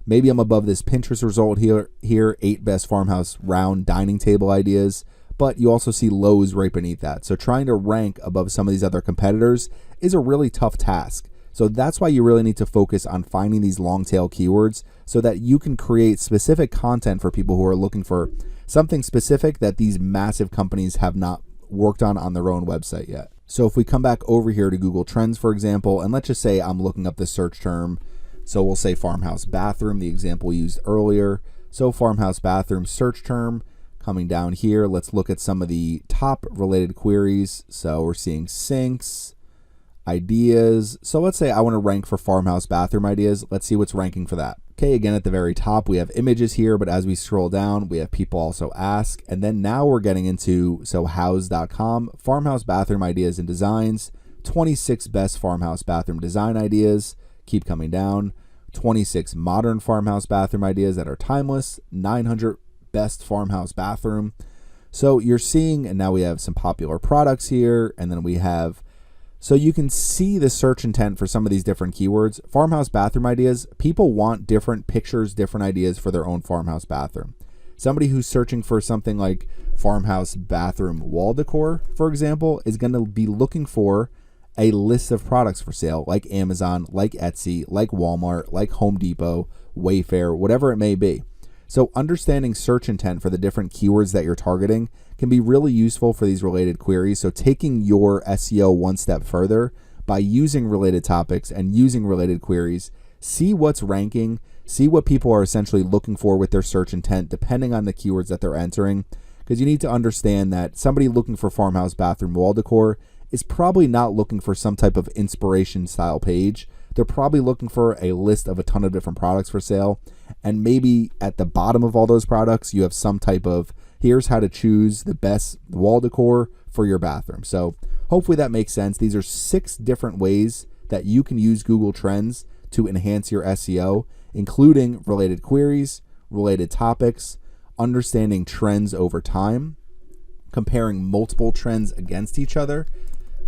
S1: Maybe I'm above this Pinterest result here, 8 best farmhouse round dining table ideas, but you also see Lowe's right beneath that. So trying to rank above some of these other competitors is a really tough task. So that's why you really need to focus on finding these long tail keywords so that you can create specific content for people who are looking for something specific that these massive companies have not worked on their own website yet. So if we come back over here to Google Trends, for example, and let's just say I'm looking up the search term. So we'll say farmhouse bathroom, the example we used earlier. So farmhouse bathroom search term. Coming down here, let's look at some of the top related queries. So we're seeing sinks, ideas. So let's say I want to rank for farmhouse bathroom ideas. Let's see what's ranking for that. Okay, again at the very top, we have images here, but as we scroll down, we have people also ask. And then now we're getting into, so house.com, farmhouse bathroom ideas and designs, 26 best farmhouse bathroom design ideas. Keep coming down, 26 modern farmhouse bathroom ideas that are timeless, 900 best farmhouse bathroom. So you're seeing, and now we have some popular products here, and then we have, so you can see the search intent for some of these different keywords. Farmhouse bathroom ideas, people want different pictures, different ideas for their own farmhouse bathroom. Somebody who's searching for something like farmhouse bathroom wall decor, for example, is going to be looking for a list of products for sale, like Amazon, like Etsy, like Walmart, like Home Depot, Wayfair, whatever it may be. So understanding search intent for the different keywords that you're targeting can be really useful for these related queries. So taking your SEO one step further by using related topics and using related queries, see what's ranking, see what people are essentially looking for with their search intent, depending on the keywords that they're entering. Because you need to understand that somebody looking for farmhouse bathroom wall decor is probably not looking for some type of inspiration style page. They're probably looking for a list of a ton of different products for sale. And maybe at the bottom of all those products, you have some type of, here's how to choose the best wall decor for your bathroom. So hopefully that makes sense. These are 6 different ways that you can use Google Trends to enhance your SEO, including related queries, related topics, understanding trends over time, comparing multiple trends against each other,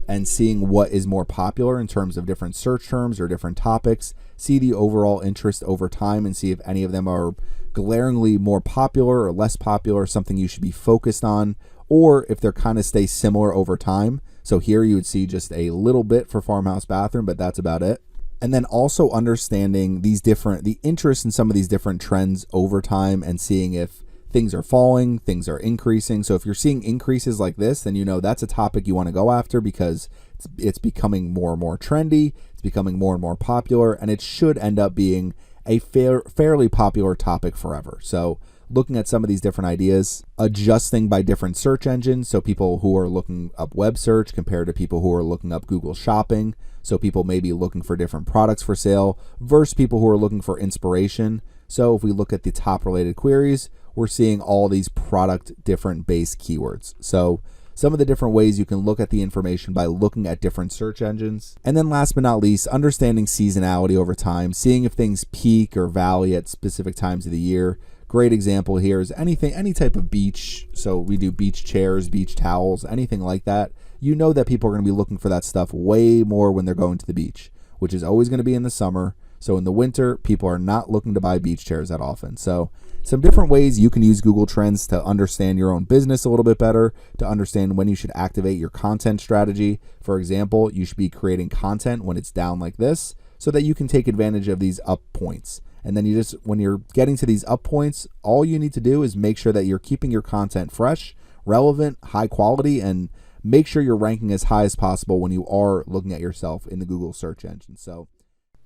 S1: and seeing what is more popular in terms of different search terms or different topics, see the overall interest over time and see if any of them are glaringly more popular or less popular, something you should be focused on, or if they're kind of stay similar over time. So here you would see just a little bit for farmhouse bathroom, but that's about it. And then also understanding the interest in some of these different trends over time and seeing if things are falling, things are increasing. So if you're seeing increases like this, then you know that's a topic you want to go after because it's becoming more and more trendy, it's becoming more and more popular, and it should end up being a fairly popular topic forever. So looking at some of these different ideas, adjusting by different search engines. So people who are looking up web search compared to people who are looking up Google Shopping. So people may be looking for different products for sale versus people who are looking for inspiration. So if we look at the top related queries, we're seeing all these product different base keywords. So some of the different ways you can look at the information by looking at different search engines. And then last but not least, understanding seasonality over time, seeing if things peak or valley at specific times of the year. Great example here is any type of beach. So we do beach chairs, beach towels, anything like that. You know that people are going to be looking for that stuff way more when they're going to the beach, which is always going to be in the summer. So in the winter, people are not looking to buy beach chairs that often. So some different ways you can use Google Trends to understand your own business a little bit better, to understand when you should activate your content strategy. For example, you should be creating content when it's down like this so that you can take advantage of these up points. And then when you're getting to these up points, all you need to do is make sure that you're keeping your content fresh, relevant, high quality, and make sure you're ranking as high as possible when you are looking at yourself in the Google search engine. So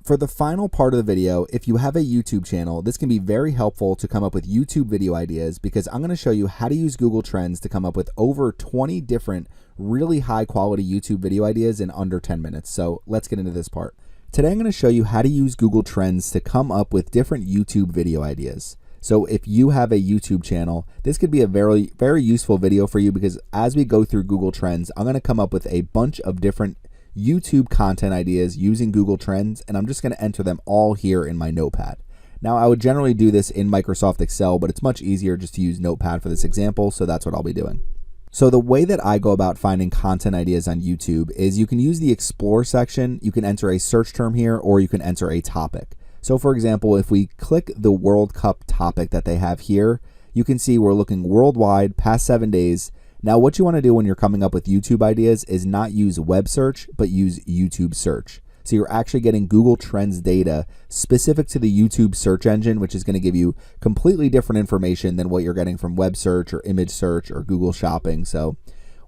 S1: for the final part of the video, if you have a YouTube channel, this can be very helpful to come up with YouTube video ideas because I'm going to show you how to use Google Trends to come up with over 20 different really high quality YouTube video ideas in under 10 minutes. So let's get into this part. Today I'm going to show you how to use Google Trends to come up with different YouTube video ideas. So if you have a YouTube channel, this could be a very, very useful video for you because as we go through Google Trends, I'm going to come up with a bunch of different YouTube content ideas using Google Trends, and I'm just going to enter them all here in my notepad. Now, I would generally do this in Microsoft Excel, but it's much easier just to use Notepad for this example, so that's what I'll be doing. So the way that I go about finding content ideas on YouTube is you can use the Explore section, you can enter a search term here, or you can enter a topic. So for example, if we click the World Cup topic that they have here, you can see we're looking worldwide past 7 days. Now what you want to do when you're coming up with YouTube ideas is not use web search, but use YouTube search. So you're actually getting Google Trends data specific to the YouTube search engine, which is going to give you completely different information than what you're getting from web search or image search or Google Shopping. So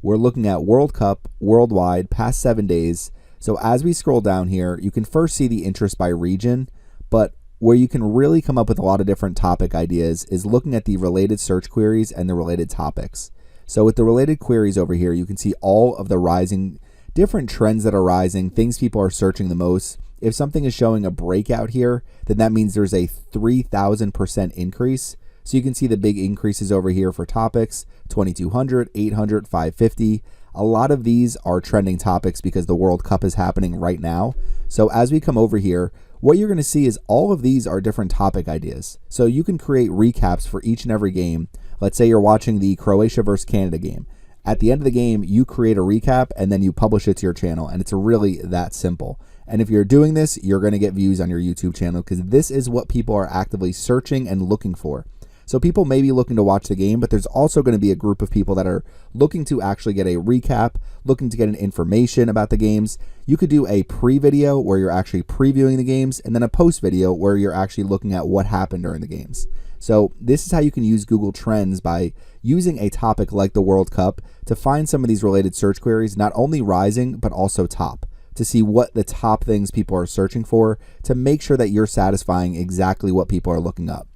S1: we're looking at World Cup worldwide past 7 days. So as we scroll down here, you can first see the interest by region, but where you can really come up with a lot of different topic ideas is looking at the related search queries and the related topics. So with the related queries over here, you can see all of the rising different trends that are rising, things people are searching the most. If something is showing a breakout here, then that means there's a 3,000% increase. So you can see the big increases over here for topics, 2,200, 800, 550. A lot of these are trending topics because the World Cup is happening right now. So as we come over here, what you're going to see is all of these are different topic ideas. So you can create recaps for each and every game. Let's say you're watching the Croatia versus Canada game. At the end of the game, you create a recap and then you publish it to your channel, and it's really that simple. And if you're doing this, you're going to get views on your YouTube channel because this is what people are actively searching and looking for. So people may be looking to watch the game, but there's also going to be a group of people that are looking to actually get a recap, looking to get an information about the games. You could do a pre-video where you're actually previewing the games, and then a post video where you're actually looking at what happened during the games. So this is how you can use Google Trends by using a topic like the World Cup to find some of these related search queries, not only rising, but also top, to see what the top things people are searching for to make sure that you're satisfying exactly what people are looking up.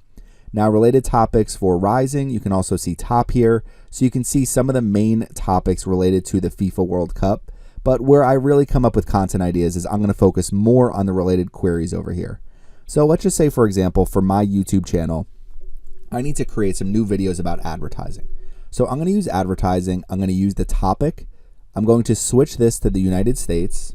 S1: Now, related topics for rising, you can also see top here. So you can see some of the main topics related to the FIFA World Cup. But where I really come up with content ideas is I'm going to focus more on the related queries over here. So let's just say, for example, for my YouTube channel, I need to create some new videos about advertising. So I'm going to use advertising. I'm going to use the topic. I'm going to switch this to the United States.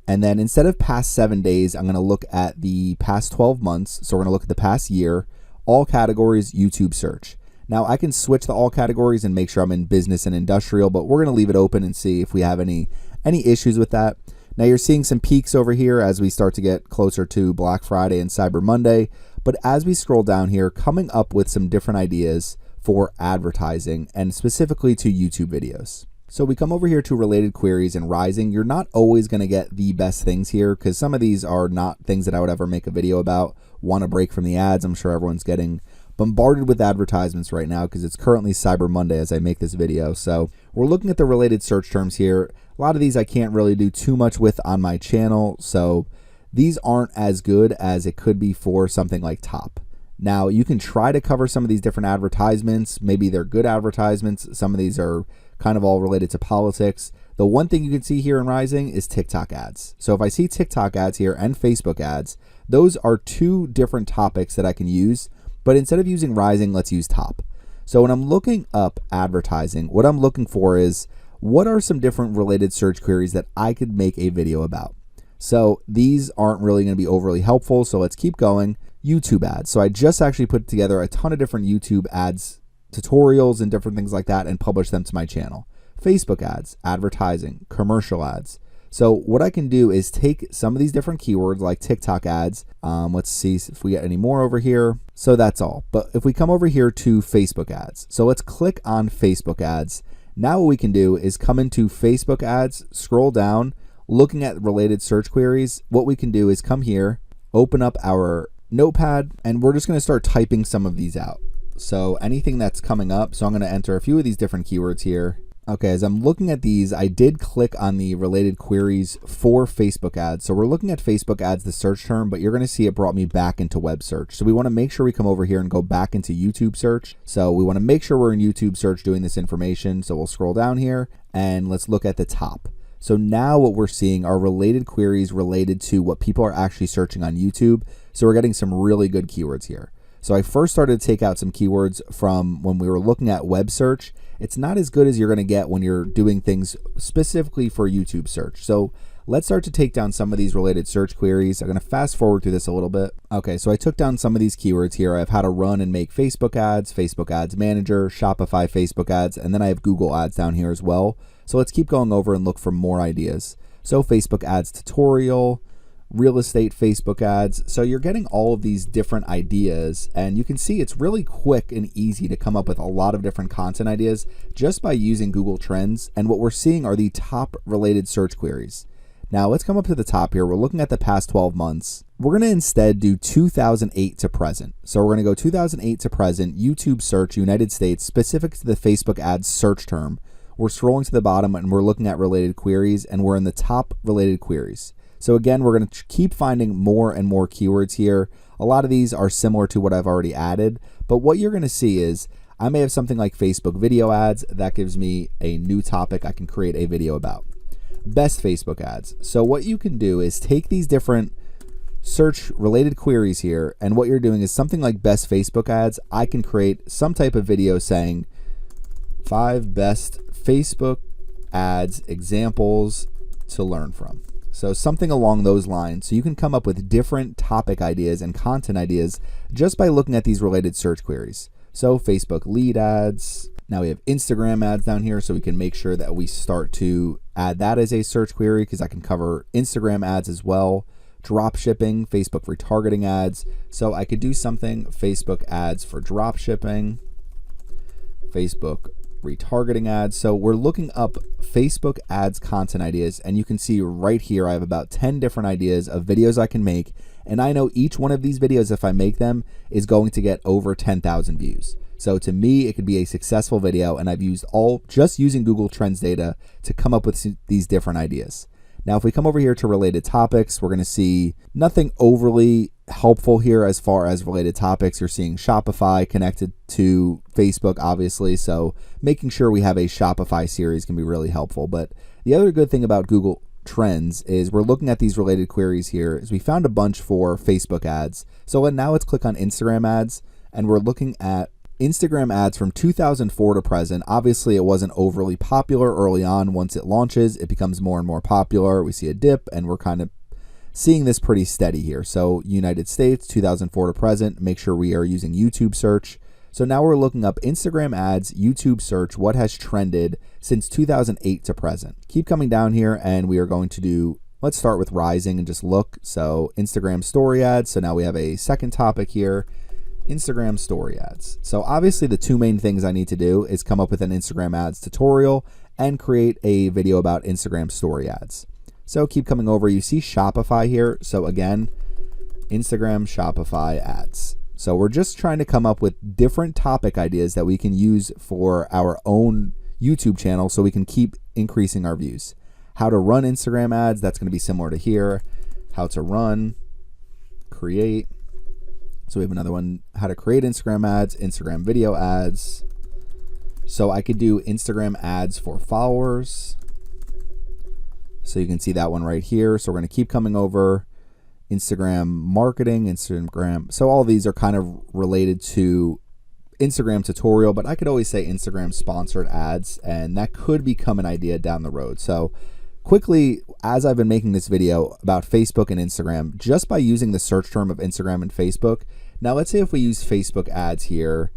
S1: And then instead of past 7 days, I'm going to look at the past 12 months. So we're going to look at the past year, all categories, YouTube search. Now I can switch the all categories and make sure I'm in business and industrial, but we're going to leave it open and see if we have any issues with that. Now you're seeing some peaks over here as we start to get closer to Black Friday and Cyber Monday. But as we scroll down here, coming up with some different ideas for advertising and specifically to YouTube videos. So we come over here to related queries and rising. You're not always going to get the best things here because some of these are not things that I would ever make a video about. Want a break from the ads. I'm sure everyone's getting bombarded with advertisements right now because it's currently Cyber Monday as I make this video. So we're looking at the related search terms here. A lot of these I can't really do too much with on my channel. So these aren't as good as it could be for something like top. Now you can try to cover some of these different advertisements. Maybe they're good advertisements. Some of these are kind of all related to politics. The one thing you can see here in rising is TikTok ads. So if I see TikTok ads here and Facebook ads, those are two different topics that I can use. But instead of using rising, let's use top. So when I'm looking up advertising, what I'm looking for is what are some different related search queries that I could make a video about. So these aren't really going to be overly helpful. So let's keep going. YouTube ads. So I just actually put together a ton of different YouTube ads, tutorials and different things like that and publish them to my channel. Facebook ads, advertising, commercial ads. So what I can do is take some of these different keywords like TikTok ads. Let's see if we get any more over here. So that's all. But if we come over here to Facebook ads, so let's click on Facebook ads. Now what we can do is come into Facebook ads, scroll down, looking at related search queries. What we can do is come here, open up our notepad, and we're just going to start typing some of these out. So anything that's coming up. So I'm going to enter a few of these different keywords here. Okay, as I'm looking at these, I did click on the related queries for Facebook ads. So we're looking at Facebook ads, the search term, but you're going to see it brought me back into web search. So we want to make sure we come over here and go back into YouTube search. So we want to make sure we're in YouTube search doing this information. So we'll scroll down here and let's look at the top. So now what we're seeing are related queries related to what people are actually searching on YouTube. So we're getting some really good keywords here. So I first started to take out some keywords from when we were looking at web search. It's not as good as you're going to get when you're doing things specifically for YouTube search. So let's start to take down some of these related search queries. I'm going to fast forward through this a little bit. Okay, so I took down some of these keywords here. I've had to run and make Facebook ads manager, Shopify Facebook ads, and then I have Google ads down here as well. So let's keep going over and look for more ideas. So Facebook ads tutorial, real estate Facebook ads. So you're getting all of these different ideas, and you can see it's really quick and easy to come up with a lot of different content ideas just by using Google Trends. And what we're seeing are the top related search queries. Now let's come up to the top here. We're looking at the past 12 months. We're going to instead do 2008 to present. So we're going to go 2008 to present, YouTube search, United States, specific to the Facebook ads search term. We're scrolling to the bottom and we're looking at related queries, and we're in the top related queries. So again, we're going to keep finding more and more keywords here. A lot of these are similar to what I've already added, but what you're going to see is I may have something like Facebook video ads. That gives me a new topic I can create a video about. Best Facebook ads. So what you can do is take these different search related queries here, and what you're doing is something like best Facebook ads. I can create some type of video saying 5 best Facebook ads examples to learn from. So something along those lines. So you can come up with different topic ideas and content ideas just by looking at these related search queries. So Facebook lead ads. Now we have Instagram ads down here, so we can make sure that we start to add that as a search query, because I can cover Instagram ads as well. Drop shipping, Facebook retargeting ads. So I could do something Facebook ads for drop shipping, Facebook retargeting ads. So we're looking up Facebook ads content ideas, and you can see right here I have about 10 different ideas of videos I can make, and I know each one of these videos, if I make them, is going to get over 10,000 views. So to me, it could be a successful video, and I've used just using Google Trends data to come up with these different ideas. Now, if we come over here to related topics, we're going to see nothing overly helpful here as far as related topics. You're seeing Shopify connected to Facebook, obviously. So making sure we have a Shopify series can be really helpful. But the other good thing about Google Trends is we're looking at these related queries here is we found a bunch for Facebook ads. So now let's click on Instagram ads, and we're looking at Instagram ads from 2004 to present. Obviously, it wasn't overly popular early on. Once it launches, it becomes more and more popular. We see a dip, and we're kind of seeing this pretty steady here. So United States, 2004 to present, make sure we are using YouTube search. So now we're looking up Instagram ads, YouTube search, what has trended since 2008 to present. Keep coming down here, and we are going to do, let's start with rising and just look. So Instagram story ads. So now we have a second topic here. Instagram story ads. So obviously the two main things I need to do is come up with an Instagram ads tutorial and create a video about Instagram story ads. So keep coming over, you see Shopify here. So again, Instagram Shopify ads. So we're just trying to come up with different topic ideas that we can use for our own YouTube channel so we can keep increasing our views. How to run Instagram ads, that's going to be similar to here. How to run, create. So we have another one, how to create Instagram ads, Instagram video ads. So I could do Instagram ads for followers. So you can see that one right here. So we're going to keep coming over Instagram marketing, Instagram. So all these are kind of related to Instagram tutorial, but I could always say Instagram sponsored ads, and that could become an idea down the road. So quickly, as I've been making this video about Facebook and Instagram, just by using the search term of Instagram and Facebook. Now let's say if we use Facebook ads here.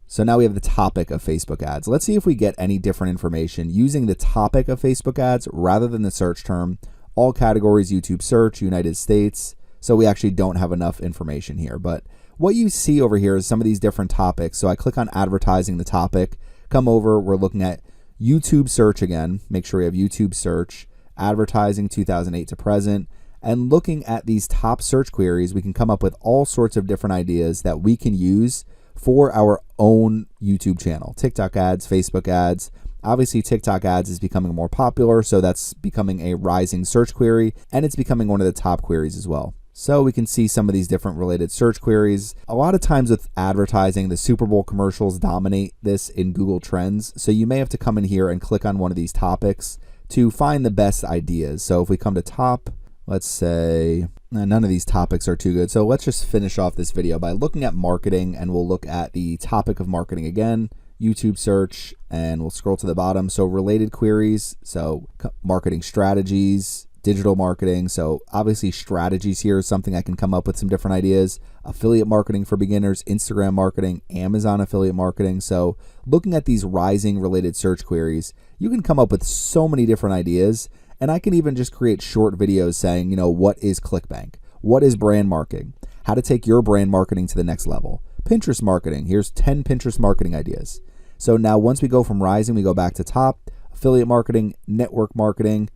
S1: So now we have the topic of Facebook ads. Let's see if we get any different information using the topic of Facebook ads rather than the search term. All categories, YouTube search, United States. So we actually don't have enough information here. But what you see over here is some of these different topics. So I click on advertising the topic, come over, we're looking at YouTube search again, make sure we have YouTube search, advertising 2008 to present, and looking at these top search queries, we can come up with all sorts of different ideas that we can use for our own YouTube channel. TikTok ads, Facebook ads. Obviously, TikTok ads is becoming more popular, so that's becoming a rising search query, and it's becoming one of the top queries as well. So we can see some of these different related search queries. A lot of times with advertising, the Super Bowl commercials dominate this in Google Trends. So you may have to come in here and click on one of these topics to find the best ideas. So if we come to top, let's say none of these topics are too good. So let's just finish off this video by looking at marketing, and we'll look at the topic of marketing again, YouTube search, and we'll scroll to the bottom. So related queries, so marketing strategies, digital marketing. So obviously strategies here is something I can come up with some different ideas. Affiliate marketing for beginners, Instagram marketing, Amazon affiliate marketing. So looking at these rising related search queries, you can come up with so many different ideas. And I can even just create short videos saying, what is ClickBank? What is brand marketing? How to take your brand marketing to the next level. Pinterest marketing. Here's 10 Pinterest marketing ideas. So now once we go from rising, we go back to top, affiliate marketing, network marketing.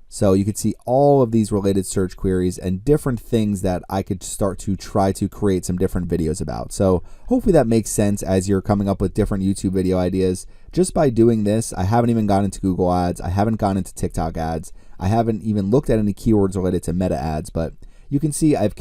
S1: So you could see all of these related search queries and different things that I could start to try to create some different videos about. So hopefully that makes sense as you're coming up with different YouTube video ideas. Just by doing this, I haven't even gone into Google ads. I haven't gone into TikTok ads. I haven't even looked at any keywords related to meta ads, but you can see I've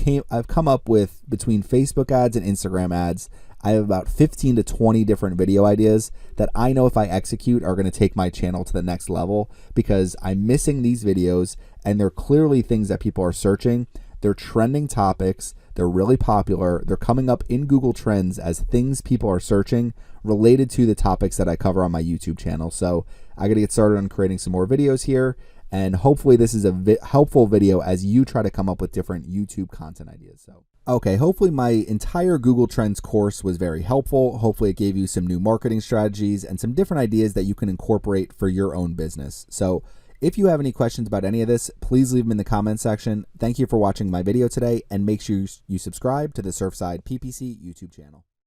S1: come up with, between Facebook ads and Instagram ads, I have about 15 to 20 different video ideas that I know if I execute are going to take my channel to the next level, because I'm missing these videos and they're clearly things that people are searching. They're trending topics. They're really popular. They're coming up in Google Trends as things people are searching related to the topics that I cover on my YouTube channel. So I got to get started on creating some more videos here. And hopefully this is a helpful video as you try to come up with different YouTube content ideas. So, okay, hopefully my entire Google Trends course was very helpful. Hopefully it gave you some new marketing strategies and some different ideas that you can incorporate for your own business. So if you have any questions about any of this, please leave them in the comment section. Thank you for watching my video today, and make sure you subscribe to the Surfside PPC YouTube channel.